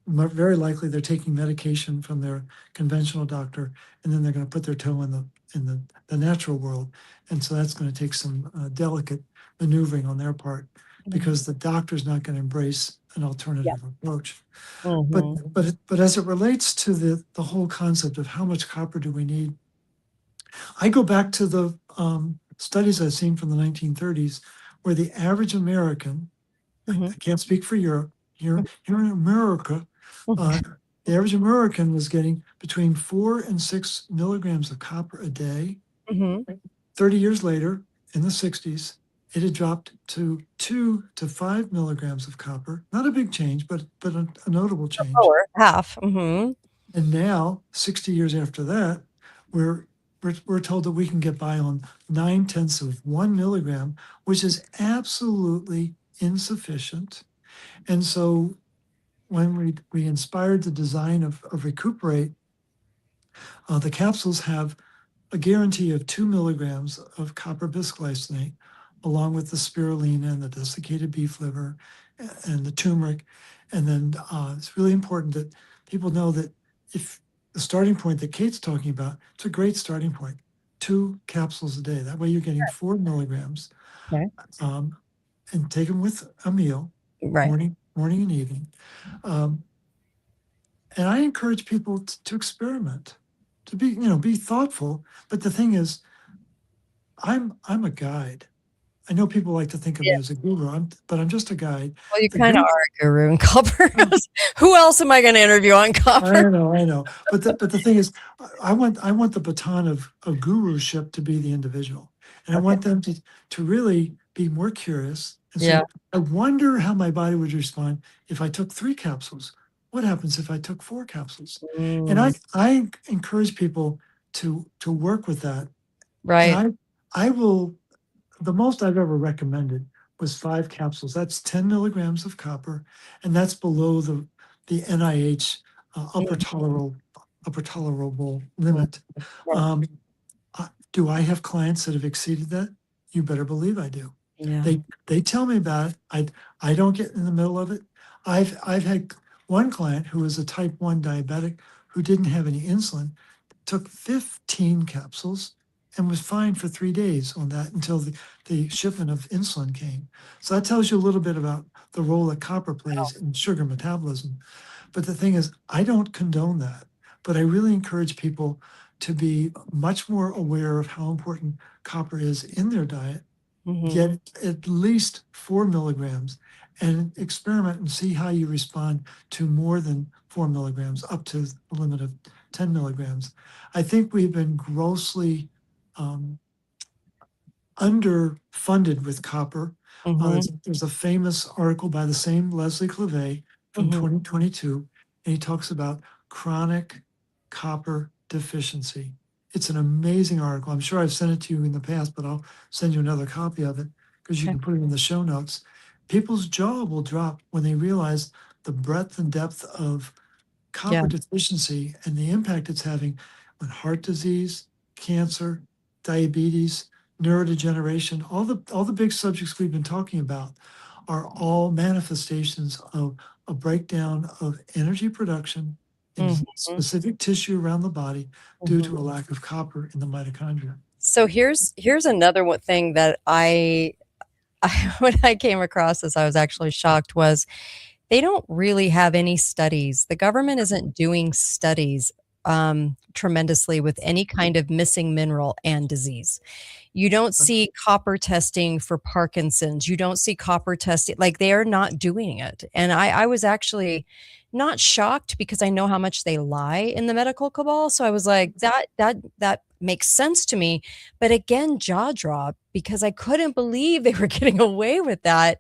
Very likely they're taking medication from their conventional doctor, and then they're going to put their toe in the natural world. And so that's going to take some delicate maneuvering on their part, because the doctor's not going to embrace an alternative approach. But as it relates to the whole concept of how much copper do we need, I go back to the studies I've seen from the 1930s, where the average American, I can't speak for Europe, here in America, the average American was getting between 4 and 6 milligrams of copper a day. 30 years later, in the 60s, it had dropped to 2 to 5 milligrams of copper. Not a big change, but a notable change. Lower, half. And now, 60 years after that, we're told that we can get by on 9/10 of 1 milligram, which is absolutely insufficient. And so when we inspired the design of Recuperate, the capsules have a guarantee of 2 milligrams of copper bisglycinate, along with the spirulina and the desiccated beef liver and the turmeric. And then it's really important that people know that if the starting point that Kate's talking about, it's a great starting point. 2 capsules a day. That way you're getting 4 milligrams. And take them with a meal, morning and evening. And I encourage people to experiment, to be thoughtful. But the thing is, I'm a guide. I know people like to think of me as a guru, but I'm just a guide. Well, you kind of are a guru in copper. Who else am I going to interview on copper? I know. But the thing is, I want the baton of guruship to be the individual, and I want them to really be more curious. And so I wonder how my body would respond if I took 3 capsules. What happens if I took 4 capsules? And I encourage people to work with that. Right. And I will. The most I've ever recommended was 5 capsules. That's 10 milligrams of copper, and that's below the NIH upper tolerable limit. Do I have clients that have exceeded that? You better believe I do. Yeah. They tell me about it. I don't get in the middle of it. I've had one client who was a type 1 diabetic who didn't have any insulin, took 15 capsules and was fine for 3 days on that until the shipment of insulin came. So that tells you a little bit about the role that copper plays in sugar metabolism. But the thing is, I don't condone that, but I really encourage people to be much more aware of how important copper is in their diet, get at least 4 milligrams, and experiment and see how you respond to more than 4 milligrams, up to the limit of 10 milligrams. I think we've been grossly underfunded with copper. There's a famous article by the same Leslie Clavet from 2022, and he talks about chronic copper deficiency. It's an amazing article. I'm sure I've sent it to you in the past, but I'll send you another copy of it because you can put it in the show notes. People's jaw will drop when they realize the breadth and depth of copper deficiency and the impact it's having on heart disease, cancer, diabetes, neurodegeneration. All the big subjects we've been talking about are all manifestations of a breakdown of energy production in specific tissue around the body due to a lack of copper in the mitochondria. So here's another thing that I when I came across this, I was actually shocked, was they don't really have any studies. The government isn't doing studies tremendously with any kind of missing mineral and disease. You don't see copper testing for Parkinson's. You don't see copper testing. Like, they are not doing it. And I was actually not shocked because I know how much they lie in the medical cabal. So I was like, that makes sense to me. But again, jaw drop, because I couldn't believe they were getting away with that.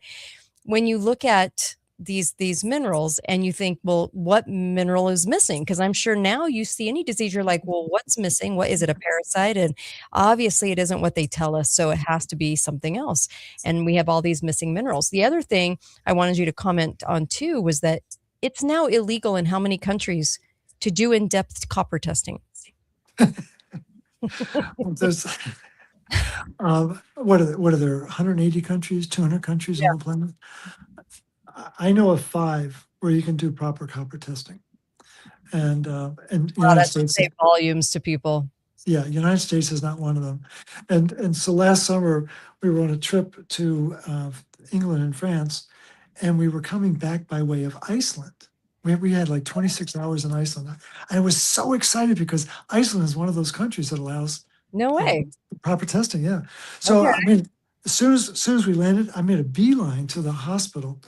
When you look at these minerals, and you think, well, what mineral is missing? Because I'm sure now you see any disease, you're like, well, what's missing? What is it, a parasite? And obviously it isn't what they tell us, so it has to be something else. And we have all these missing minerals. The other thing I wanted you to comment on too was that it's now illegal in how many countries to do in-depth copper testing? There's what are there 180 countries, 200 countries on the planet? I know of 5 where you can do proper copper testing, and Wow, United that should States. say volumes to people. Yeah, United States is not one of them, and so last summer we were on a trip to England and France, and we were coming back by way of Iceland. We had like 26 hours in Iceland. I was so excited because Iceland is one of those countries that allows No way. proper testing. Yeah. So Okay. I mean, as soon as we landed, I made a beeline to the hospital.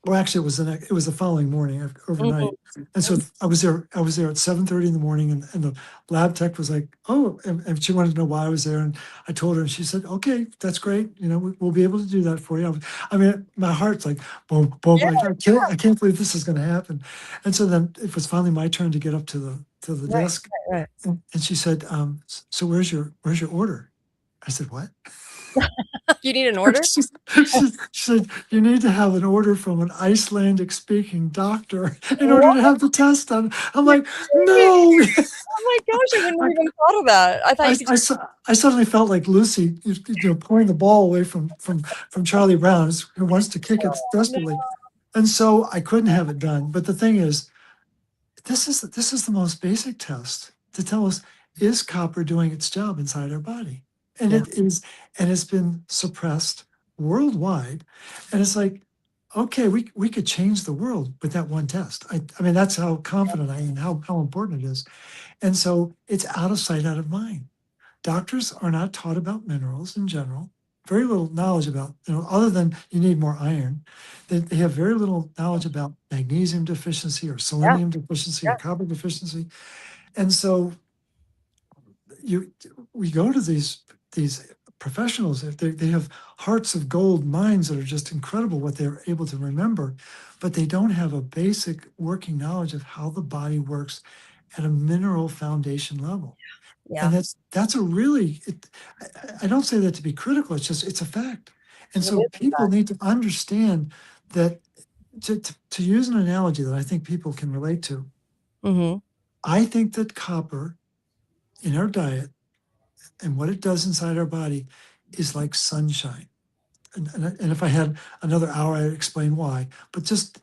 Well, actually, it was the following morning, overnight, and so I was there at 7:30 in the morning, and the lab tech was like, "Oh," and she wanted to know why I was there, and I told her, and she said, "Okay, that's great. We'll be able to do that for you." I mean, my heart's like, boom, boom. Yeah, I can't believe this is going to happen. And so then it was finally my turn to get up to the right, desk, right. and she said, "So where's your order?" I said, "What?" You need an order? She said, "You need to have an order from an Icelandic speaking doctor in order What? to have the test done." I'm You're like, kidding. "No." Oh my gosh, I wouldn't have even thought of that. I thought you could just I suddenly felt like Lucy, pulling the ball away from Charlie Brown, who wants to kick it no. desperately. And so I couldn't have it done. But the thing is, this is the most basic test to tell us, is copper doing its job inside our body? And Yeah. it is, and it's been suppressed worldwide. And it's like, okay, we could change the world with that one test. I mean, that's how confident I am, how important it is. And so it's out of sight, out of mind. Doctors are not taught about minerals in general. Very little knowledge about, other than you need more iron. They have very little knowledge about magnesium deficiency or Yeah, selenium deficiency yeah. or copper deficiency. And so we go to these professionals. They have hearts of gold, minds that are just incredible what they're able to remember, but they don't have a basic working knowledge of how the body works at a mineral foundation level. Yeah. And that's a really, I don't say that to be critical, it's a fact. And It so is a people fact. need to understand that, to use an analogy that I think people can relate to, Mhm. I think that copper in our diet and what it does inside our body is like sunshine. And if I had another hour, I'd explain why. But just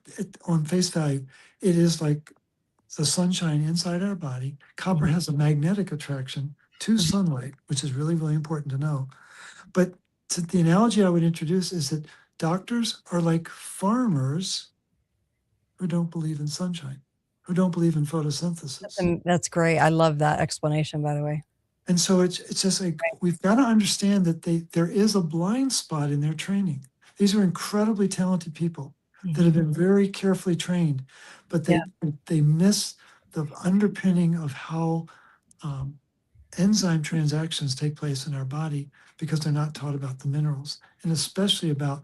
on face value, it is like the sunshine inside our body. Copper Mhm. has a magnetic attraction to Mhm. sunlight, which is really, really important to know. But the analogy I would introduce is that doctors are like farmers who don't believe in sunshine, who don't believe in photosynthesis. That's great. I love that explanation, by the way. And so it's just like we've got to understand that there is a blind spot in their training. These are incredibly talented people that have Mhm. been very carefully trained, but Yeah. they miss the underpinning of how um, enzyme transactions take place in our body because they're not taught about the minerals, and especially about,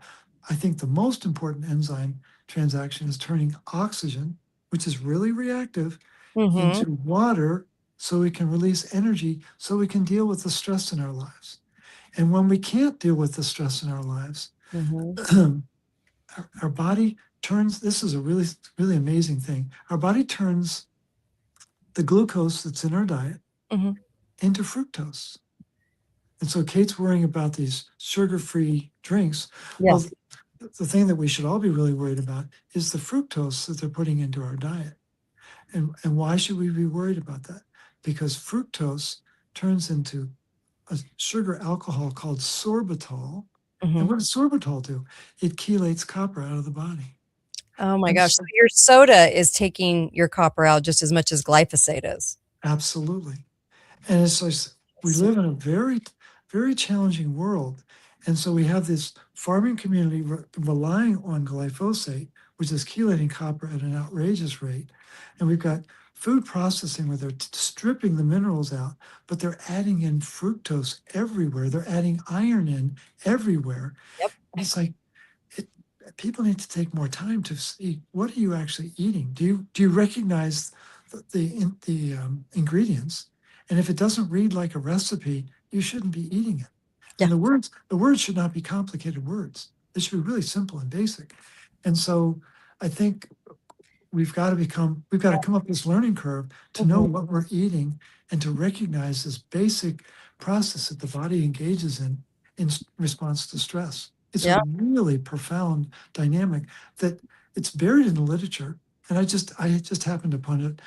I think the most important enzyme transaction is turning oxygen, which is really reactive, Mhm. into water so we can release energy so we can deal with the stress in our lives. And when we can't deal with the stress in our lives, Mhm. our body turns, this is a really, really amazing thing. Our body turns the glucose that's in our diet Mhm. into fructose. And so Kate's worrying about these sugar-free drinks. Well, Yes. the thing that we should all be really worried about is the fructose that they're putting into our diet. And why should we be worried about that? Because fructose turns into a sugar alcohol called sorbitol. And Mhm. what does sorbitol do? It chelates copper out of the body. Oh my And gosh. So so, your soda is taking your copper out just as much as glyphosate is. absolutely. And it's like we So live in a very, very challenging world. And so we have this farming community relying on glyphosate, which is chelating copper at an outrageous rate. And we've got food processing where they're stripping the minerals out, but they're adding in fructose everywhere. They're adding iron in everywhere. yep. And it's like, it, people need to take more time to see, what are you actually eating? Do you recognize the ingredients? And if it doesn't read like a recipe, you shouldn't be eating it. And the words should not be complicated words. They should be really simple and basic. And so I think we've got to come up this learning curve to know what we're eating and to recognize this basic process that the body engages in response to stress. It's a really profound dynamic that it's buried in the literature. And I just happened upon it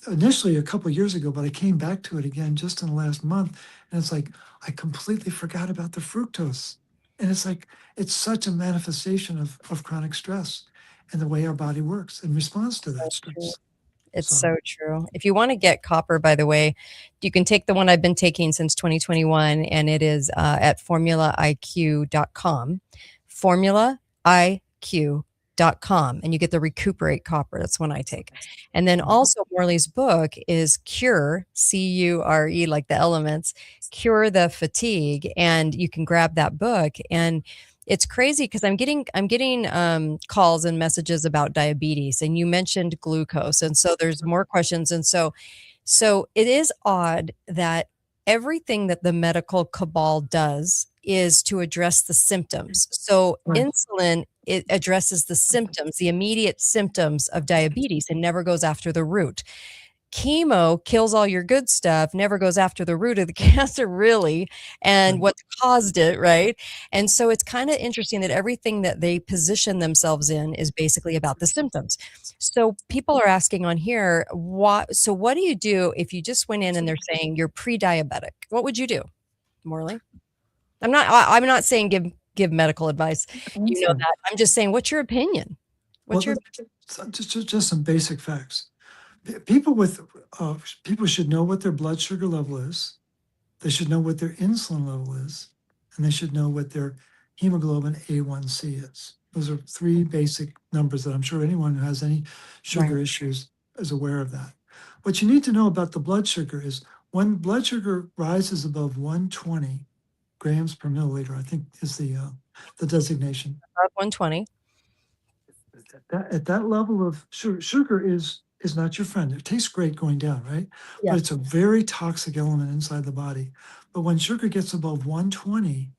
initially a couple of years ago, but I came back to it again just in the last month. And it's like, I completely forgot about the fructose. And it's like, it's such a manifestation of chronic stress and the way our body works in response to that stress. It's so true. If you want to get copper, by the way, you can take the one I've been taking since 2021, and it is at formulaiq.com. Formulaiq.com, and you get the Recuperate Copper. That's one I take. And then also Morley's book is Cure, C-U-R-E, like the elements, Cure the Fatigue, and you can grab that book. And it's crazy because I'm getting calls and messages about diabetes, and you mentioned glucose, and so there's more questions. And so it is odd that everything that the medical cabal does is to address the symptoms. So insulin, it addresses the symptoms, the immediate symptoms of diabetes, and never goes after the root. Chemo kills all your good stuff, never goes after the root of the cancer, really, and what caused it, right? And so it's kind of interesting that everything that they position themselves in is basically about the symptoms. So people are asking on here, what do you do if you just went in and they're saying you're pre-diabetic? What would you do, Morley? I'm not saying give medical advice. You know that. I'm just saying, what's your opinion? Just some basic facts. People should know what their blood sugar level is. They should know what their insulin level is, and they should know what their hemoglobin A1C is. Those are three basic numbers that I'm sure anyone who has any sugar issues is aware of that. What you need to know about the blood sugar is when blood sugar rises above 120 grams per milliliter, I think is the designation. Above 120. At that level of sugar is not your friend. It tastes great going down, right? Yeah. But it's a very toxic element inside the body. But when sugar gets above 120,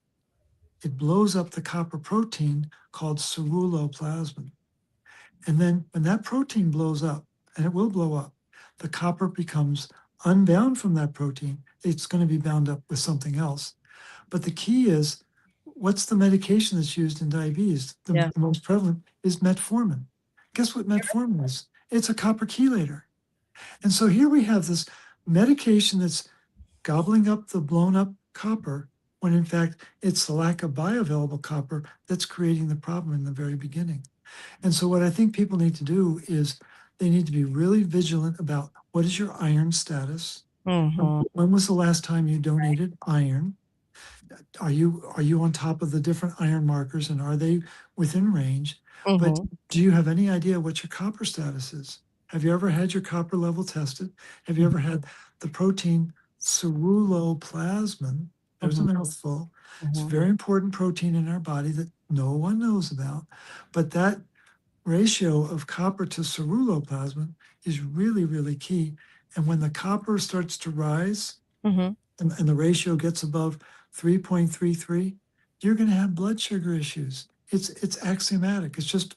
it blows up the copper protein called ceruloplasmin. And then when that protein blows up, and it will blow up, the copper becomes unbound from that protein. It's going to be bound up with something else. But the key is, what's the medication that's used in diabetes? The most prevalent is metformin. Guess what metformin is? It's a copper chelator. And so here we have this medication that's gobbling up the blown up copper, when in fact it's the lack of bioavailable copper that's creating the problem in the very beginning. And so what I think people need to do is they need to be really vigilant about, what is your iron status? When was the last time you donated iron? Are you on top of the different iron markers, and are they within range? But do you have any idea what your copper status is? Have you ever had your copper level tested? Have you ever had the protein ceruloplasmin? There's a mouthful. It's a very important protein in our body that no one knows about. But that ratio of copper to ceruloplasmin is really, really key. And when the copper starts to rise and the ratio gets above 3.33, you're going to have blood sugar issues. It's axiomatic. It's just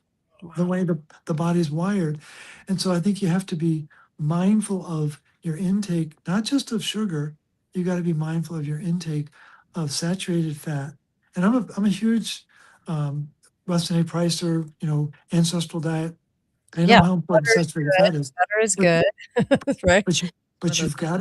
the way the body's wired. And so I think you have to be mindful of your intake, not just of sugar. You got to be mindful of your intake of saturated fat. And I'm a huge Weston A. Pricer, ancestral diet. I know how important saturated fat is. Butter is good, right? But you've got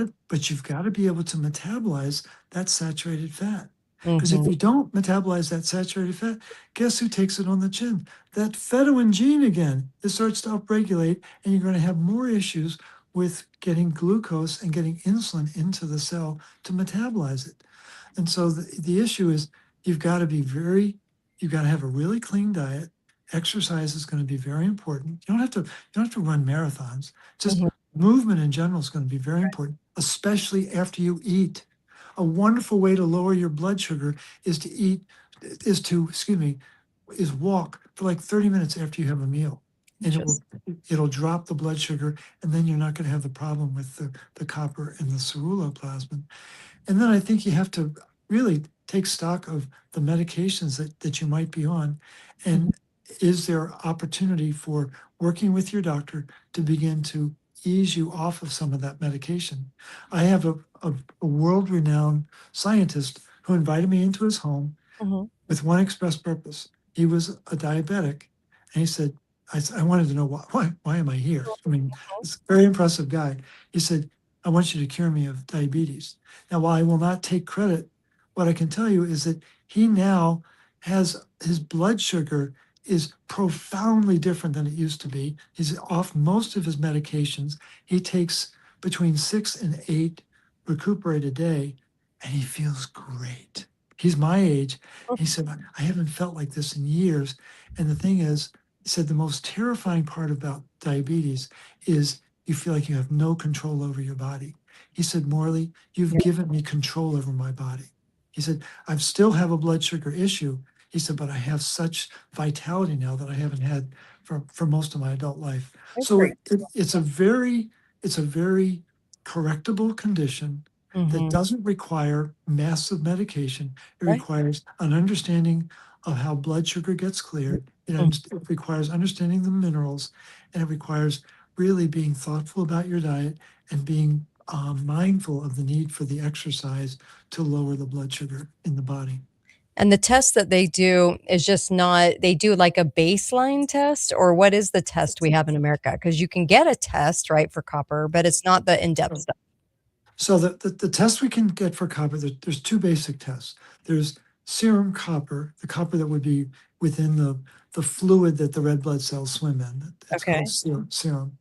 to be able to metabolize that saturated fat. Because if you don't metabolize that saturated fat, guess who takes it on the chin? That phenytoin gene again. It starts to upregulate, and you're going to have more issues with getting glucose and getting insulin into the cell to metabolize it. And so the issue is, you've got to have a really clean diet. Exercise is going to be very important. You don't have to run marathons. Just movement in general is going to be very important, especially after you eat. A wonderful way to lower your blood sugar is to is walk for like 30 minutes after you have a meal. And it'll drop the blood sugar, and then you're not going to have the problem with the copper and the ceruloplasmin. And then I think you have to really take stock of the medications that you might be on. And is there opportunity for working with your doctor to begin to ease you off of some of that medication? I have a world-renowned scientist who invited me into his home with one express purpose. He was a diabetic, and he said, I wanted to know why am I here? I mean, it's a very impressive guy. He said, I want you to cure me of diabetes. Now, while I will not take credit, what I can tell you is that he now has his blood sugar is profoundly different than it used to be. He's off most of his medications. He takes between 6 and 8 Recuperate a day, and he feels great. He's my age. He said, I haven't felt like this in years. And the thing is, he said, the most terrifying part about diabetes is you feel like you have no control over your body. He said, Morley, you've given me control over my body. He said, I still have a blood sugar issue. He said, but I have such vitality now that I haven't had for most of my adult life. So it's a very correctable condition that doesn't require massive medication. It requires an understanding of how blood sugar gets cleared. It requires understanding the minerals, and it requires really being thoughtful about your diet and being mindful of the need for the exercise to lower the blood sugar in the body. And the test that they do is just not, they do like a baseline test, or what is the test we have in America? Because you can get a test, right, for copper, but it's not the in-depth stuff. So the test we can get for copper, there's 2 basic tests. There's serum copper, the copper that would be within the fluid that the red blood cells swim in. It's called serum.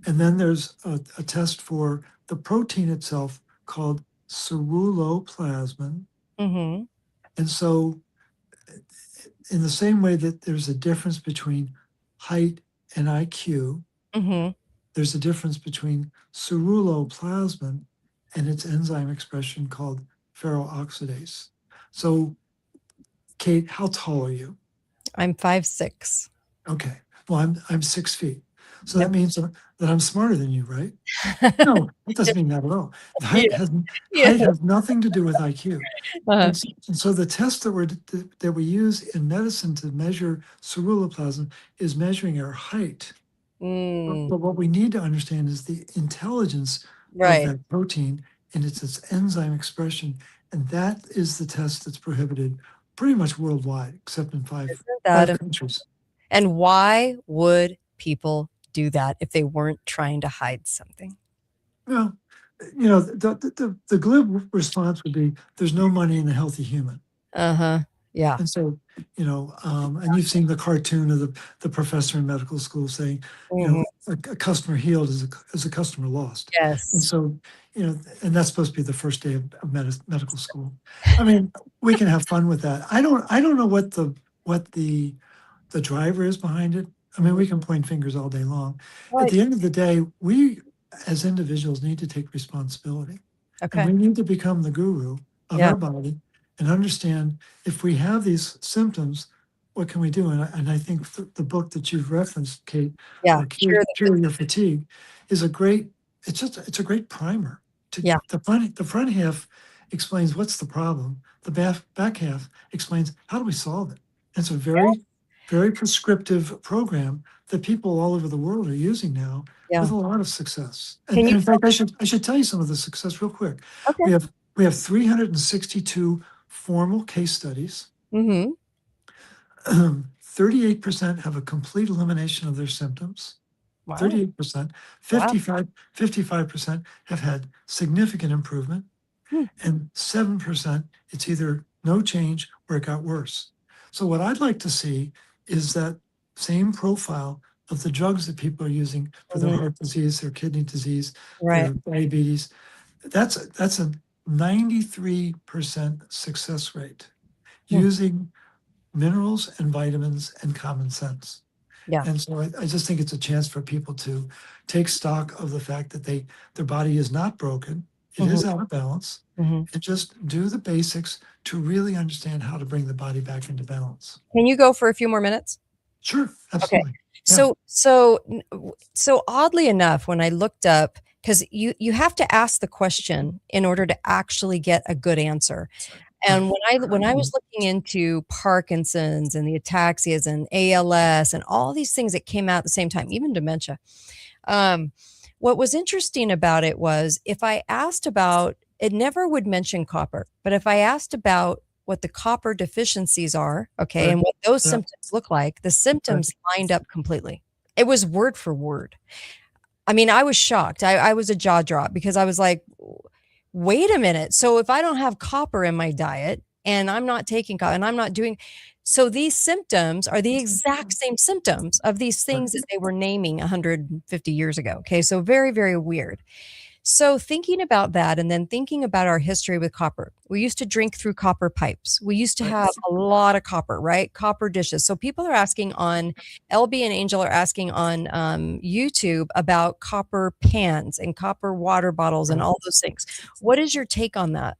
And then there's a test for the protein itself called ceruloplasmin. And so in the same way that there's a difference between height and IQ, there's a difference between ceruloplasmin and its enzyme expression called ferroxidase. So, Kate, how tall are you? I'm 5'6". Okay. Well, I'm 6 feet. So that means that I'm smarter than you, right? No, it doesn't mean that at all. Height has nothing to do with IQ. And so the test that we use in medicine to measure ceruloplasmin is measuring our height. But what we need to understand is the intelligence of that protein and its enzyme expression. And that is the test that's prohibited pretty much worldwide, except in five countries. And why would people do that if they weren't trying to hide something? Well, the glib response would be, there's no money in a healthy human. Yeah. And so, and you've seen the cartoon of the professor in medical school saying, a customer healed is a customer lost. Yes. And so, and that's supposed to be the first day of medical school. I mean, we can have fun with that. I don't know what the driver is behind it. I mean, we can point fingers all day long. At the end of the day, we as individuals need to take responsibility. And we need to become the guru of our body and understand if we have these symptoms, what can we do? And I think the book that you've referenced, Kate, Cure Your Fatigue, is a great primer. The front half explains what's the problem. The back half explains how do we solve it. And it's a very prescriptive program that people all over the world are using now with a lot of success. And in fact, I should tell you some of the success real quick. We have 362 formal case studies. 38% have a complete elimination of their symptoms. 38%. 55% have had significant improvement. And 7%, it's either no change or it got worse. So what I'd like to see is that same profile of the drugs that people are using for their heart disease, their kidney disease, their diabetes. That's a 93% success rate using minerals and vitamins and common sense. And so I just think it's a chance for people to take stock of the fact that their body is not broken. It is out of balance. Mhm. And just do the basics to really understand how to bring the body back into balance. Can you go for a few more minutes? Sure, Okay. absolutely. Yeah. So oddly enough, when I looked up, because you have to ask the question in order to actually get a good answer. And when I was looking into Parkinson's and the ataxias and ALS and all these things that came out at the same time, even dementia, um, what was interesting about it was if I asked about it never would mention copper, but if I asked about what the copper deficiencies are, okay, Right. and what those Yeah. symptoms look like, the symptoms lined up completely. It was word for word. I mean, I was shocked. I was a jaw drop because I was like, wait a minute. So if I don't have copper in my diet and I'm not taking copper and I'm not doing, so these symptoms are the exact same symptoms of these things that they were naming 150 years ago. Okay. So very, very weird. So thinking about that and then thinking about our history with copper, we used to drink through copper pipes. We used to have a lot of copper, right? Copper dishes. So people are asking on LB and Angel are asking on YouTube about copper pans and copper water bottles and all those things. What is your take on that?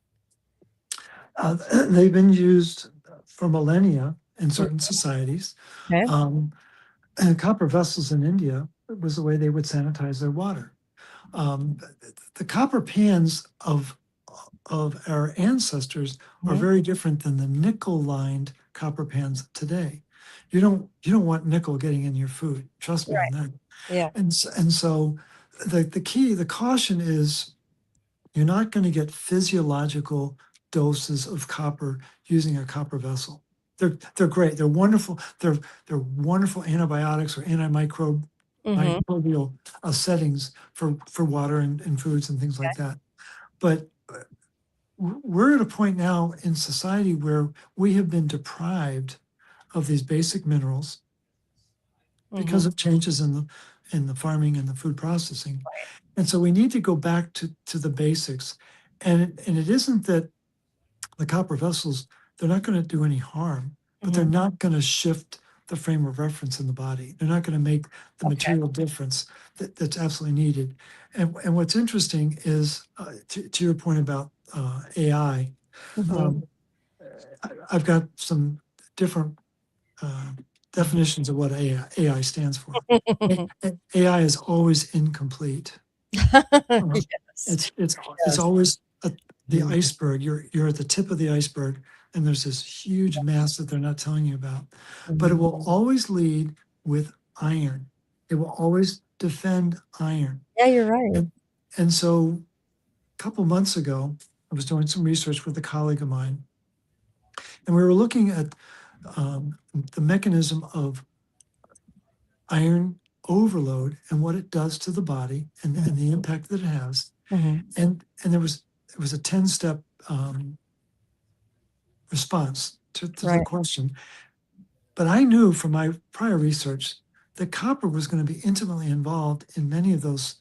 They've been used for millennia in certain societies. Okay. And copper vessels in India was the way they would sanitize their water. The copper pans of our ancestors are very different than the nickel-lined copper pans of today. You don't want nickel getting in your food. Trust me on that. Yeah. And so the caution is you're not going to get physiological doses of copper using a copper vessel. They're great. They're wonderful. They're wonderful antibiotics or Mhm. microbial settings for water and foods and things like that. But we're at a point now in society where we have been deprived of these basic minerals because of changes in the farming and the food processing. And so we need to go back to the basics. And it isn't that the copper vessels, they're not going to do any harm, but they're not going to shift the frame of reference in the body. They're not going to make the material difference that's absolutely needed. And what's interesting is, to your point about AI, I've got some different definitions of what AI stands for. AI is always incomplete. Yes. It's always the iceberg. You're at the tip of the iceberg, and there's this huge mass that they're not telling you about. But it will always lead with iron. It will always defend iron. Yeah, you're right. And so a couple months ago, I was doing some research with a colleague of mine, and we were looking at the mechanism of iron overload and what it does to the body and the impact that it has. And there was a 10-step response to the question. But I knew from my prior research that copper was going to be intimately involved in many of those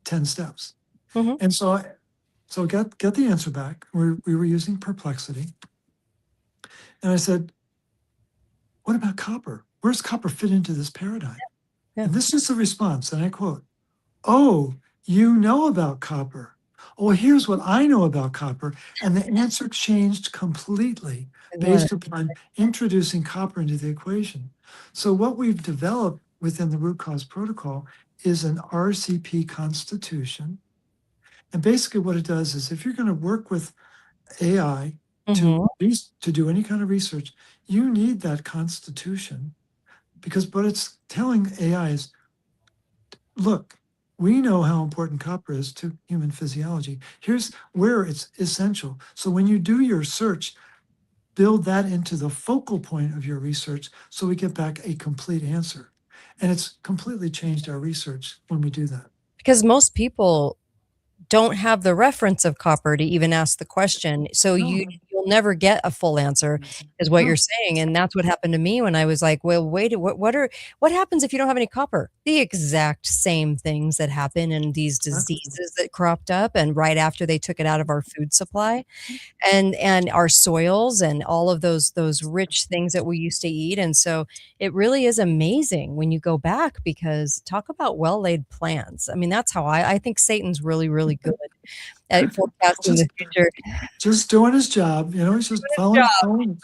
10 steps. And so I got the answer back. We were using perplexity. And I said, what about copper? Where does copper fit into this paradigm? And this is the response, and I quote, "Oh, you know about copper. Oh, here's what I know about copper." And the answer changed completely based upon introducing copper into the equation. So what we've developed within the root cause protocol is an RCP constitution. And basically what it does is if you're going to work with AI to do any kind of research, you need that constitution, because what it's telling AI is, look, we know how important copper is to human physiology. Here's where it's essential. So when you do your search, build that into the focal point of your research so we get back a complete answer. And it's completely changed our research when we do that. Because most people don't have the reference of copper to even ask the question. So you'll never get a full answer is what you're saying. And that's what happened to me when I was like, well, wait, what happens if you don't have any copper? The exact same things that happen in these diseases that cropped up and right after they took it out of our food supply and our soils and all of those rich things that we used to eat. And so it really is amazing when you go back, because talk about well-laid plans. I mean, that's how I think Satan's really, really good at forecasting the future. Just doing his job, he's just following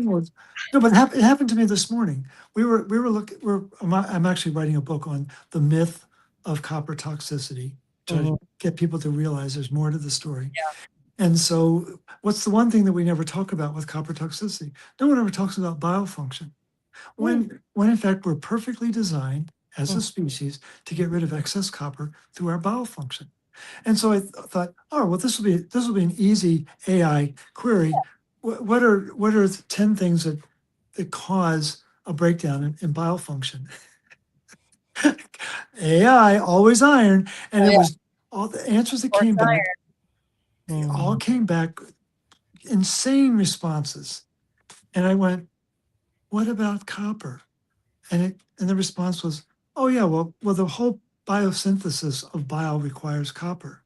words. No, but it happened to me this morning. We were looking. I'm actually writing a book on the myth of copper toxicity to get people to realize there's more to the story. Yeah. And so, what's the one thing that we never talk about with copper toxicity? No one ever talks about biofunction. When in fact we're perfectly designed as a species to get rid of excess copper through our biofunction. And so I thought, oh well, this will be an easy AI query. What are the 10 things that cause a breakdown in biofunction? AI, always iron, and it was all the answers that came back. They all came back insane responses, and I went, "What about copper?" And the response was, "Oh yeah, well the whole biosynthesis of bile requires copper."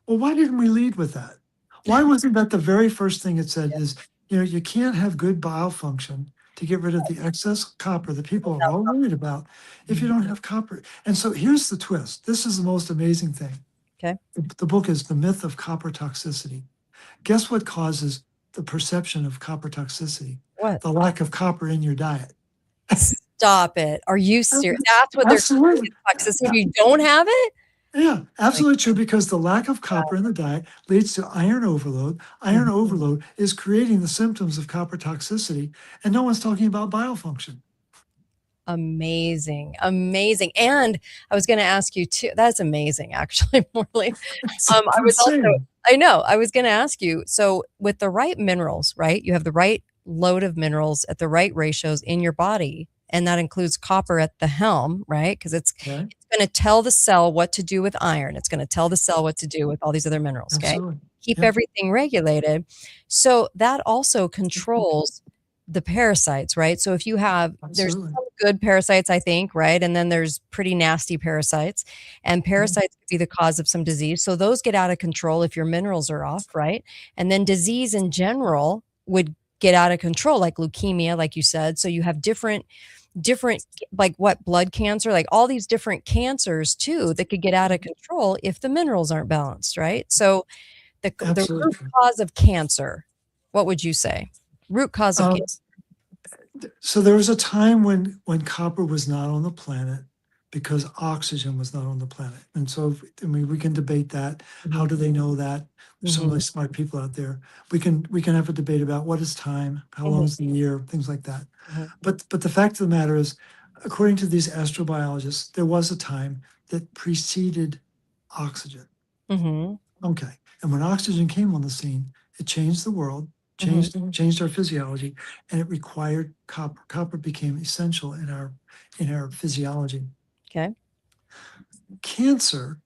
Well, why didn't we lead with that? Why wasn't that the very first thing it said? Is you can't have good bile function to get rid of the excess copper that people are all worried about if you don't have copper. And so here's the twist. This is the most amazing thing. Okay. The book is The Myth of Copper Toxicity. Guess what causes the perception of copper toxicity? What? The lack of copper in your diet. Stop it. Are you serious? That's what they're saying. Toxicity. If you don't have it? Yeah, absolutely true, because the lack of copper in the diet leads to iron overload. Iron overload is creating the symptoms of copper toxicity, and no one's talking about biofunction. Amazing. And I was going to ask you too. That's amazing, actually, Morley. I was going to ask you, so with the right minerals, right? You have the right load of minerals at the right ratios in your body. And that includes copper at the helm, right? Because it's going to tell the cell what to do with iron. It's going to tell the cell what to do with all these other minerals, okay? Absolutely. Keep everything regulated. So that also controls the parasites, right? So if you have, there's some good parasites, I think, right? And then there's pretty nasty parasites. And parasites could be the cause of some disease. So those get out of control if your minerals are off, right? And then disease in general would get out of control, like leukemia, like you said. So you have different like blood cancer, like all these different cancers too that could get out of control if the minerals aren't balanced, right? So the root cause of cancer, what would you say? Root cause of cancer. So there was a time when copper was not on the planet because oxygen was not on the planet. And so, we can debate that. How do they know that? There's some really smart people out there. We can have a debate about what is time, how long is the year, things like that. But the fact of the matter is, according to these astrobiologists, there was a time that preceded oxygen. Okay. And when oxygen came on the scene, it changed the world, changed our physiology, and it required copper. Copper became essential in our physiology. Okay. Cancer,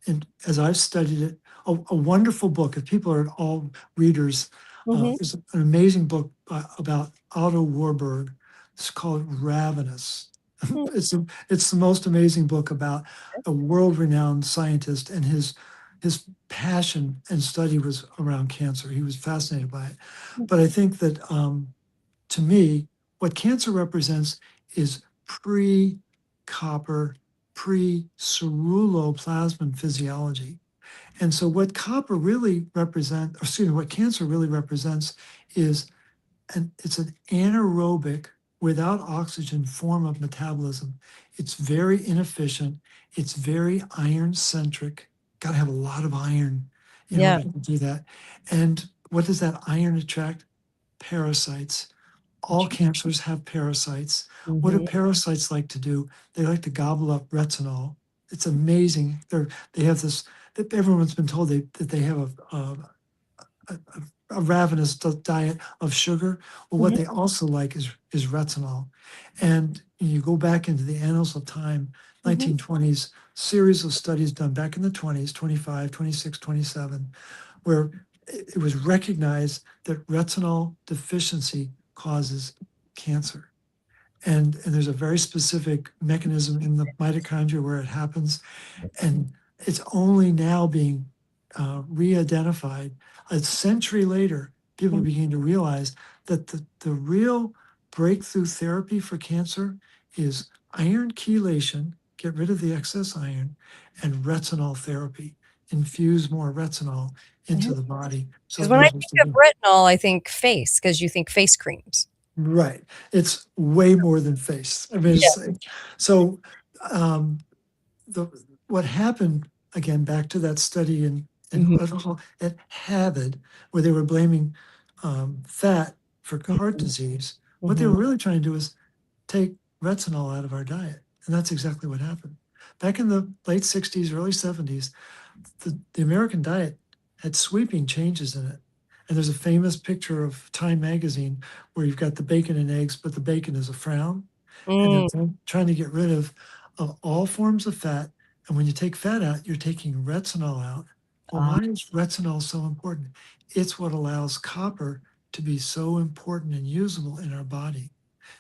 and as I've studied it, a wonderful book. If people are all readers, there's an amazing book about Otto Warburg. It's called Ravenous. It's the most amazing book about a world-renowned scientist, and his passion and study was around cancer. He was fascinated by it. But I think that, to me, what cancer represents is pre-copper, pre-ceruloplasmin physiology. And so what cancer really represents is it's an anaerobic, without oxygen form of metabolism. It's very inefficient. It's very iron-centric. Got to have a lot of iron in order to do that. And what does that iron attract? Parasites. All cancers have parasites. What do parasites like to do? They like to gobble up retinol. It's amazing. They have this. Everyone's been told that they have a ravenous diet of sugar. Well, what they also like is retinol. And you go back into the annals of time, 1920s, series of studies done back in the 20s, 25, 26, 27, where it was recognized that retinol deficiency causes cancer. And there's a very specific mechanism in the mitochondria where it happens. And it's only now being re-identified. A century later, people begin to realize that the real breakthrough therapy for cancer is iron chelation, get rid of the excess iron, and retinol therapy. infuse more retinol into the body. So Because it when I knows what think to of do. retinol, I think face, because you think face creams. Right. It's way more than face. I mean, so um, the what happened, again, back to that study at Harvard, where they were blaming fat for heart disease. What they were really trying to do is take retinol out of our diet. And that's exactly what happened. Back in the late 60s, early 70s, the American diet had sweeping changes in it. And there's a famous picture of Time magazine where you've got the bacon and eggs, but the bacon is a frown. And they're trying to get rid of all forms of fat. And when you take fat out, you're taking retinol out. Well, why is retinol so important? It's what allows copper to be so important and usable in our body.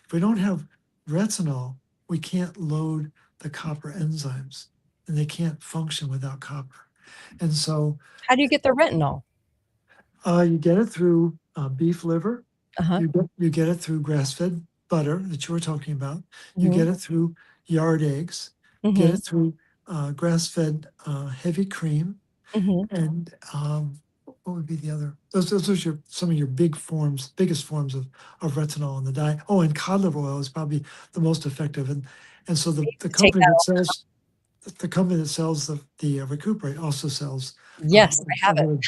If we don't have retinol, we can't load the copper enzymes, and they can't function without copper. And so How do you get the retinol? you get it through beef liver. Uh-huh. You get it through grass-fed butter that you were talking about. You get it through yard eggs. Get it through grass-fed heavy cream. And what would be the other? Those are some of your biggest forms of retinol in the diet. Oh, and cod liver oil is probably the most effective. And so the company that sells the Recuperate also sells. Yes, I have it.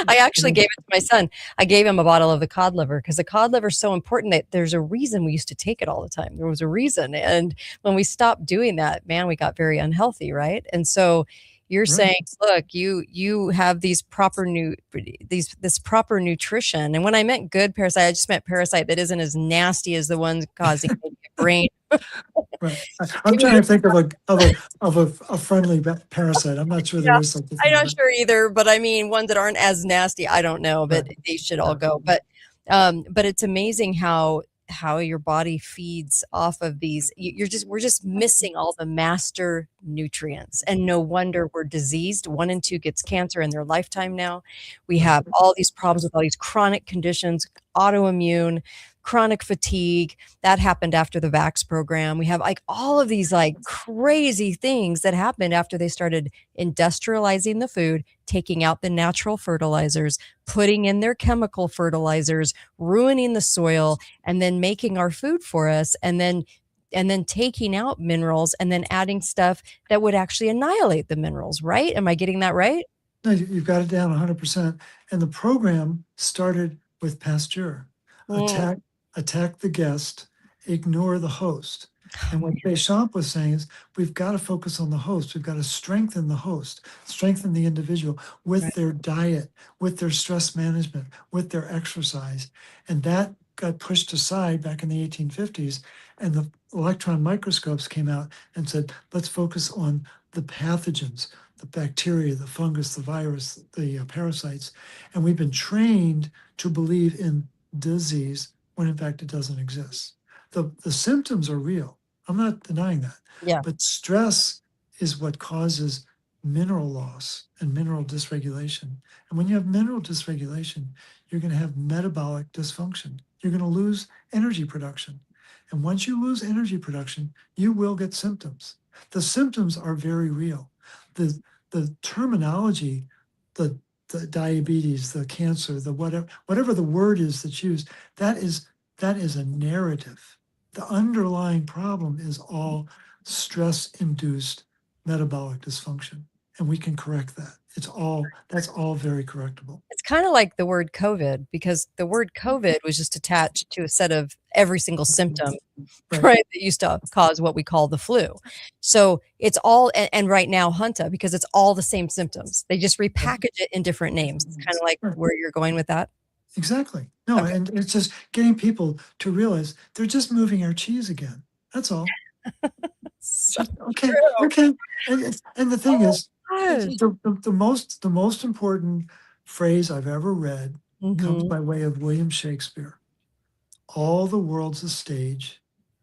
I actually gave it to my son. I gave him a bottle of the cod liver because the cod liver is so important that there's a reason we used to take it all the time. There was a reason. And when we stopped doing that, man, we got very unhealthy, right? And so you're saying, look, you have these this proper nutrition. And when I meant good parasite, I just meant parasite that isn't as nasty as the ones causing brain. Right. I'm trying to think of a friendly parasite. I'm not sure there is something. I'm not sure either, but I mean, ones that aren't as nasty, I don't know, but they should all go. But it's amazing how your body feeds off of these. We're just missing all the master nutrients, and no wonder we're diseased. 1 in 2 gets cancer in their lifetime now. We have all these problems with all these chronic conditions, autoimmune, chronic fatigue. That happened after the vax program. We have like all of these like crazy things that happened after they started industrializing the food, taking out the natural fertilizers, putting in their chemical fertilizers, ruining the soil, and then making our food for us, and then taking out minerals and then adding stuff that would actually annihilate the minerals, right? Am I getting that right? No, you've got it down 100%. And the program started with Pasteur. Attack the guest, ignore the host. And what Deschamps was saying is, we've got to focus on the host. We've got to strengthen the host, strengthen the individual with their diet, with their stress management, with their exercise. And that got pushed aside back in the 1850s. And the electron microscopes came out and said, let's focus on the pathogens, the bacteria, the fungus, the virus, the parasites. And we've been trained to believe in disease when in fact it doesn't exist. The symptoms are real. I'm not denying that. Yeah. But stress is what causes mineral loss and mineral dysregulation. And when you have mineral dysregulation, you're going to have metabolic dysfunction. You're going to lose energy production. And once you lose energy production, you will get symptoms. The symptoms are very real. The terminology, the diabetes, the cancer, the whatever the word is that's used, that is a narrative. The underlying problem is all stress-induced metabolic dysfunction, and we can correct that. That's all very correctable. It's kind of like the word COVID, because the word COVID was just attached to a set of every single symptom, right, that used to cause what we call the flu. So it's all, and right now Hunta, because it's all the same symptoms. They just repackage it in different names. It's kind of like where you're going with that. Exactly. No, and it's just getting people to realize they're just moving our cheese again. That's all. Okay. And the thing is, the most important phrase I've ever read comes by way of William Shakespeare. All the world's a stage,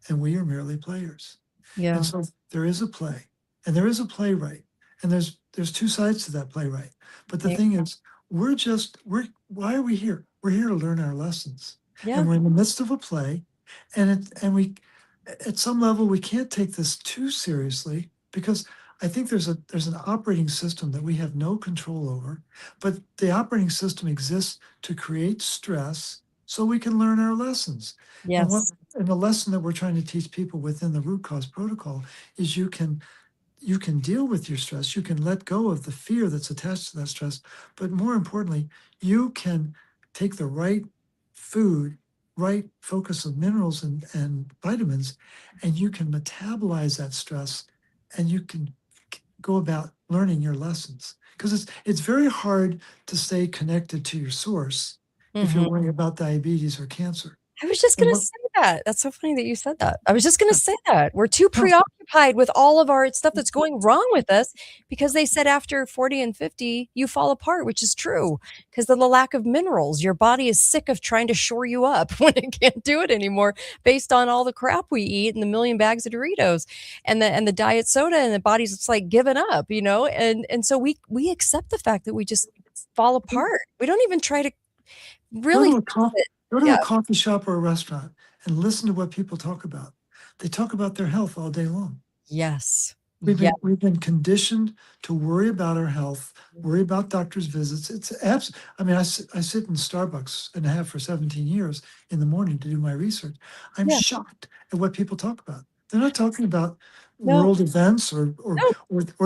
and we are merely players. Yeah. And so there is a play, and there is a playwright, and there's 2 sides to that playwright. But the thing is, why are we here? We're here to learn our lessons. Yeah. And we're in the midst of a play, and we, at some level, we can't take this too seriously, because I think there's an operating system that we have no control over, but the operating system exists to create stress so we can learn our lessons. Yes. And the lesson that we're trying to teach people within the root cause protocol is you can deal with your stress. You can let go of the fear that's attached to that stress. But more importantly, you can take the right food, right focus of minerals and vitamins, and you can metabolize that stress, and you can go about learning your lessons. Because it's very hard to stay connected to your source if you're worrying about diabetes or cancer. I was just And going to what, say that. That's so funny that you said that. I was just going to yeah, say that. We're too no, preoccupied with all of our stuff that's going wrong with us because they said after 40 and 50, you fall apart, which is true because of the lack of minerals. Your body is sick of trying to shore you up when it can't do it anymore based on all the crap we eat and the million bags of Doritos and the diet soda, and the body's just like giving up, and so we accept the fact that we just fall apart. We don't even try to go really to a fix coffee, it. go to Yeah. a coffee shop or a restaurant and listen to what people talk about. They talk about their health all day long. Yes. We've Yeah. been conditioned to worry about our health, worry about doctor's visits. I mean, I sit in Starbucks and have for 17 years in the morning to do my research. I'm Yeah. shocked at what people talk about. They're not talking about No. world events or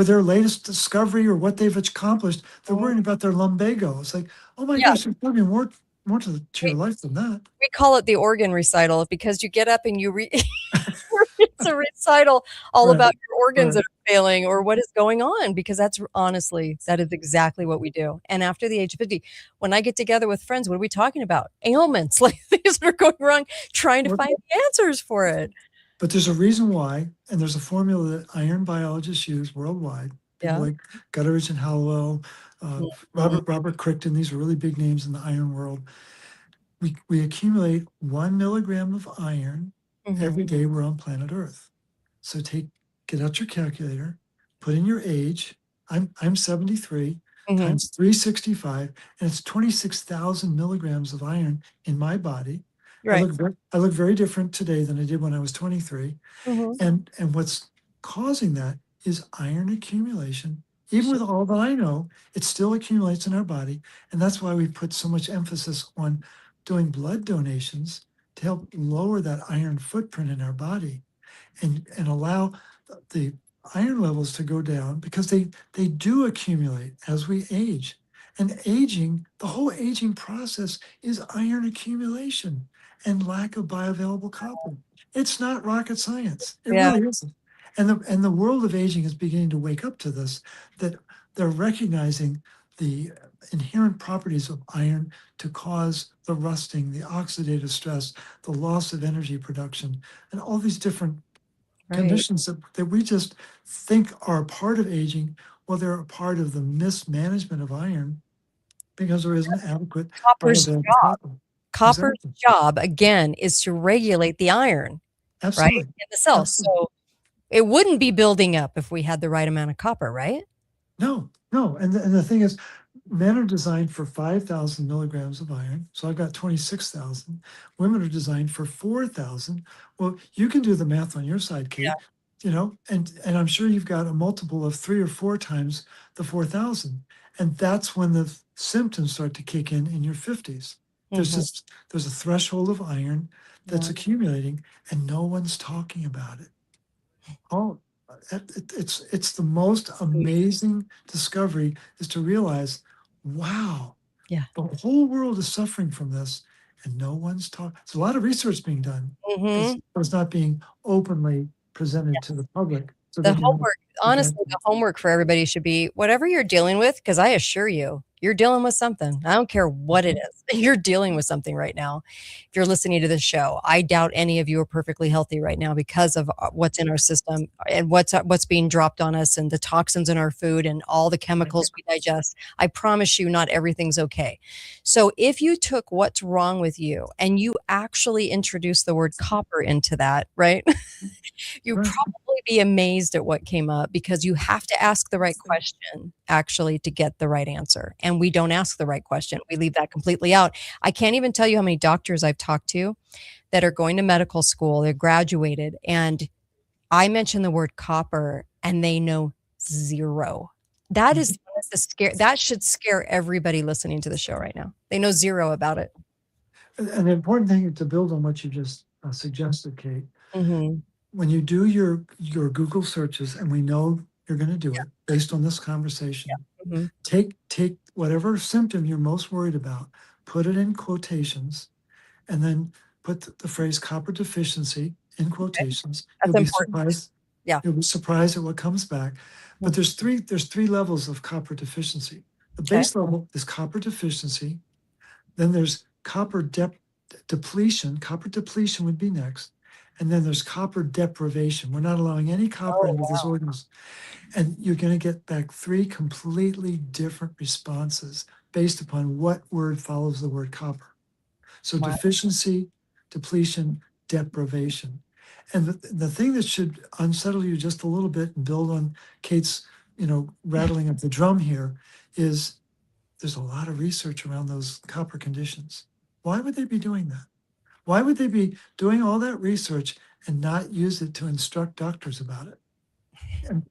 their latest discovery or what they've accomplished. They're No. worrying about their lumbago. It's like, oh my Yeah. gosh, there's probably more to your We life than that. we call it the organ recital because you get up and you it's a recital all Right, about your organs right. that are failing or what is going on, because that's honestly, that is exactly what we do. And after the age of 50, when I get together with friends, what are we talking about? Ailments, like things that are going wrong, trying to What- find the answers for it. But there's a reason why, and there's a formula that iron biologists use worldwide. People Yeah. like Gutteridge and Hallowell, Mhm. Robert Crichton. These are really big names in the iron world. We accumulate 1 milligram of iron Mhm. every day we're on planet Earth. So get out your calculator, put in your age. I'm 73 Mhm. times 365, and it's 26,000 milligrams of iron in my body. Right. I look very different today than I did when I was 23. Mhm. And what's causing that is iron accumulation. Even with all that I know, it still accumulates in our body. And that's why we put so much emphasis on doing blood donations to help lower that iron footprint in our body and allow the iron levels to go down, because they do accumulate as we age. And aging, the whole aging process is iron accumulation and lack of bioavailable copper. It's not rocket science. It Yeah. really isn't. And the world of aging is beginning to wake up to this, that they're recognizing the inherent properties of iron to cause the rusting, the oxidative stress, the loss of energy production, and all these different Right. conditions that we just think are a part of aging. Well, they're a part of the mismanagement of iron because there isn't adequate Copper's bioavailable job. copper. Copper's Exactly. job, again, is to regulate the iron, right, Absolutely. in the cells. Absolutely. So it wouldn't be building up if we had the right amount of copper, right? No, no. And the thing is, men are designed for 5,000 milligrams of iron. So I've got 26,000. Women are designed for 4,000. Well, you can do the math on your side, Yeah. Kate, and I'm sure you've got a multiple of 3 or 4 times the 4,000. And that's when the symptoms start to kick in your 50s. Mhm. There's a threshold of iron that's Yeah. accumulating, and no one's talking about it. Oh, it's the most amazing discovery, is to realize, wow, Yeah. the whole world is suffering from this, and no one's talking. There's a lot of research being done, Mhm. but it's not being openly presented to the public so The they can homework, prevent honestly, the it. homework for everybody should be whatever you're dealing with, because I assure you, you're dealing with something. I don't care what it is. You're dealing with something right now. If you're listening to this show, I doubt any of you are perfectly healthy right now because of what's in our system and what's being dropped on us and the toxins in our food and all the chemicals we digest. I promise you, not everything's okay. So if you took what's wrong with you and you actually introduced the word copper into that, right? You'd Right. probably be amazed at what came up, because you have to ask the right question actually to get the right answer. And we don't ask the right question. We leave that completely out. I can't even tell you how many doctors I've talked to that are going to medical school, they're graduated, and I mention the word copper and they know zero. That is the scare. That should scare everybody listening to the show right now. They know zero about it. And the important thing to build on what you just suggested, Kate, when you do your Google searches, and we know you're going to do it based on this conversation, take whatever symptom you're most worried about, put it in quotations, and then put the phrase copper deficiency in quotations. That's You'll be important. surprised. Yeah. You'll be surprised at what comes back. But there's three levels of copper deficiency. The base level is copper deficiency. Then there's copper depletion. Copper depletion would be next. And then there's copper deprivation. We're not allowing any copper into this organism. And you're going to get back 3 completely different responses based upon what word follows the word copper. So deficiency, depletion, deprivation. And the thing that should unsettle you just a little bit and build on Kate's, rattling of the drum here is there's a lot of research around those copper conditions. Why would they be doing that? Why would they be doing all that research and not use it to instruct doctors about it?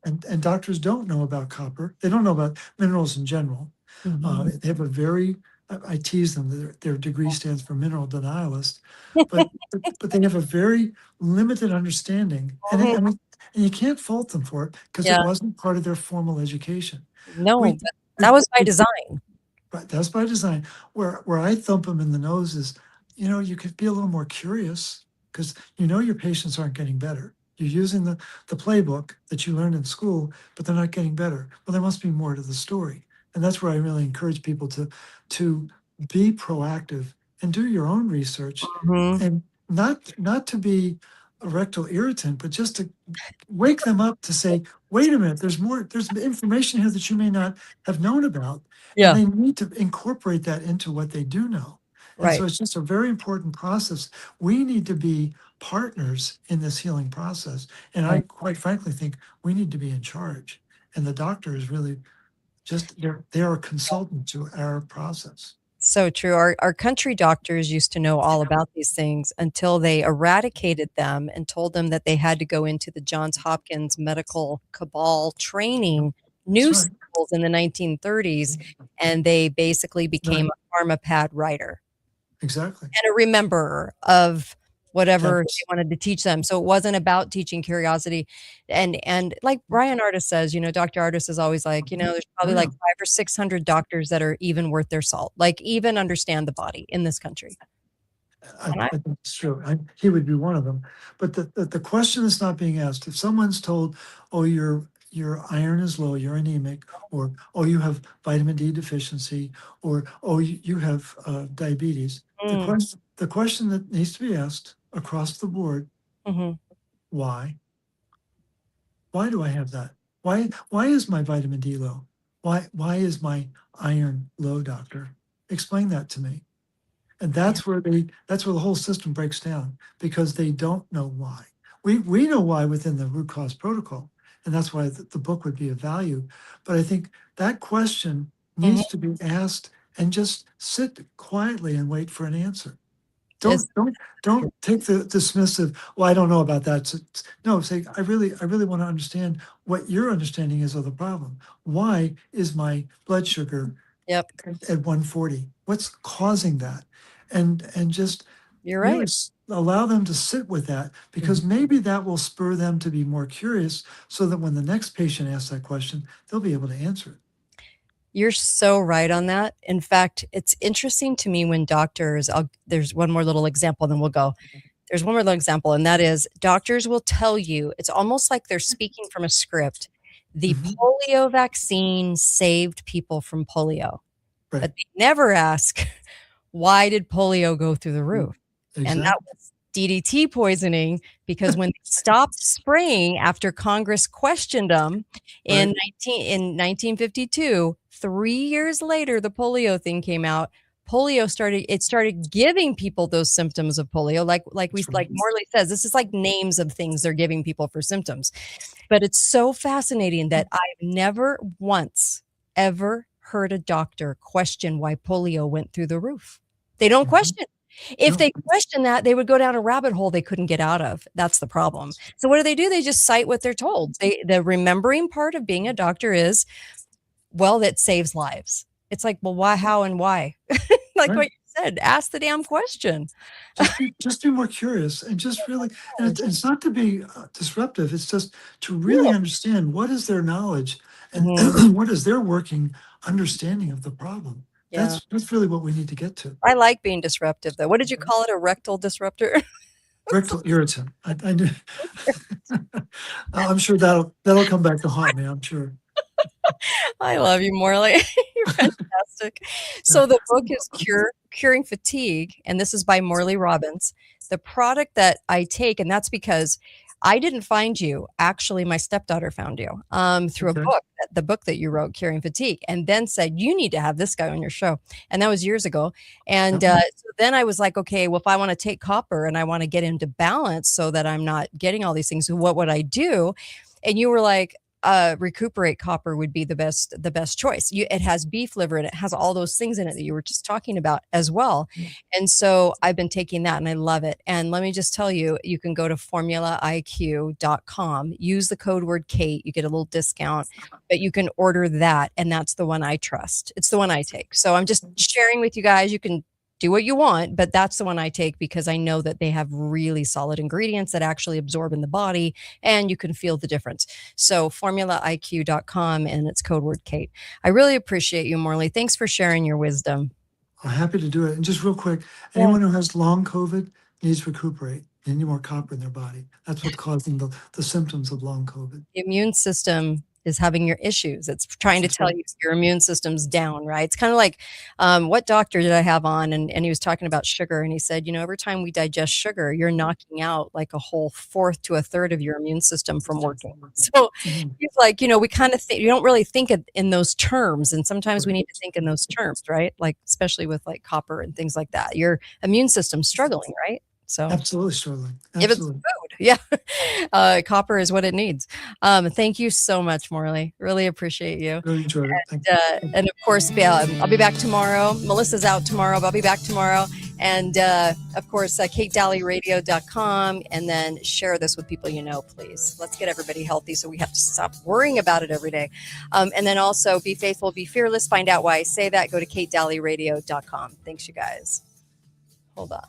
And doctors don't know about copper. They don't know about minerals in general. They have a very, I tease them, their degree stands for mineral denialist, but they have a very limited understanding. And you can't fault them for it because it wasn't part of their formal education. No, that was by design. Right, that's by design. Where I thump them in the nose is, you could be a little more curious because your patients aren't getting better. You're using the playbook that you learned in school, but they're not getting better. Well, there must be more to the story. And that's where I really encourage people to be proactive and do your own research, and not to be a rectal irritant, but just to wake them up to say, wait a minute, there's information here that you may not have known about. And they need to incorporate that into what they do know. And so it's just a very important process. We need to be partners in this healing process. And I quite frankly think we need to be in charge. And the doctor is really just, they're a consultant to our process. So true. Our country doctors used to know all about these things until they eradicated them and told them that they had to go into the Johns Hopkins medical cabal training schools in the 1930s, and they basically became a pharmapad writer. Exactly. And a rememberer of whatever they wanted to teach them. So it wasn't about teaching curiosity. And like Brian Artis says, Dr. Artis is always like, there's probably like 500 or 600 doctors that are even worth their salt, like even understand the body in this country. I think it's true. He would be one of them. But the question is not being asked. If someone's told, oh, your iron is low, you're anemic, or, oh, you have vitamin D deficiency, or, oh, you have diabetes. The question that needs to be asked across the board, why? Why do I have that? Why is my vitamin D low? Why is my iron low, doctor? Explain that to me. And that's where the whole system breaks down, because they don't know why. We know why within the root cause protocol, and that's why the book would be of value. But I think that question needs to be asked, and just sit quietly and wait for an answer. Don't take the dismissive, well, I don't know about that. No, say, I really want to understand what your understanding is of the problem. Why is my blood sugar at 140? What's causing that? And just really allow them to sit with that, because maybe that will spur them to be more curious, so that when the next patient asks that question, they'll be able to answer it. You're so right on that. In fact, it's interesting to me when doctors, there's one more little example, then we'll go. There's one more little example, and that is doctors will tell you, it's almost like they're speaking from a script. The polio vaccine saved people from polio. But they never ask, why did polio go through the roof? And that was DDT poisoning, because when they stopped spraying after Congress questioned them in 1952, 3 years later, the polio thing came out. Polio started giving people those symptoms of polio. Like Morley says, this is like names of things they're giving people for symptoms. But it's so fascinating that I've never once ever heard a doctor question why polio went through the roof. They don't question. If No. they question that, they would go down a rabbit hole they couldn't get out of. That's the problem. So what do? They just cite what they're told. The remembering part of being a doctor is, well, that saves lives. It's like, well, why, how, and why? Like Right. what you said, ask the damn question. Just be more curious and just really, and it's not to be disruptive. It's just to really No. understand what is their knowledge and Mhm. what is their working understanding of the problem. Yeah. That's really what we need to get to. I like being disruptive, though. What did you call it? A rectal disruptor? Rectal irritant. I knew. I'm sure that'll come back to haunt me. I'm sure. I love you, Morley. You're fantastic. So the book is Curing Fatigue, and this is by Morley Robbins. The product that I take, and that's because I didn't find you. Actually, my stepdaughter found you through a Okay. book, the book that you wrote, Curing Fatigue, and then said, you need to have this guy on your show. And that was years ago. And Yep. so then I was like, okay, well, if I want to take copper and I want to get into balance so that I'm not getting all these things, what would I do? And you were like, recuperate copper would be the best choice. It has beef liver and it has all those things in it that you were just talking about as well. And so I've been taking that and I love it. And let me just tell you, you can go to formulaiq.com, use the code word Kate, you get a little discount, but you can order that. And that's the one I trust. It's the one I take. So I'm just sharing with you guys. You can do what you want, but that's the one I take because I know that they have really solid ingredients that actually absorb in the body and you can feel the difference. So formulaiq.com and it's code word Kate. I really appreciate you, Morley. Thanks for sharing your wisdom. I'm happy to do it. And just real quick, Yeah. anyone who has long COVID needs to recuperate. They need more copper in their body. That's what's causing the symptoms of long COVID. The immune system is having your issues. It's trying to tell you your immune system's down, right? It's kind of like what doctor did I have on? And he was talking about sugar. And he said, every time we digest sugar, you're knocking out like a whole fourth to a third of your immune system from working. So he's like, we kind of think, you don't really think in those terms. And sometimes we need to think in those terms, right? Like, especially with like copper and things like that. Your immune system's struggling, right? So Absolutely struggling. give it some Absolutely. food. Yeah. Copper is what it needs. Thank you so much, Morley. Really appreciate you. Really enjoyed it. Thank And, you. and of course, I'll be back tomorrow. Melissa's out tomorrow, but I'll be back tomorrow. And of course, KateDalleyRadio.com. And then share this with people please. Let's get everybody healthy so we have to stop worrying about it every day. And then also be faithful, be fearless. Find out why I say that. Go to KateDalleyRadio.com. Thanks, you guys. Hold on.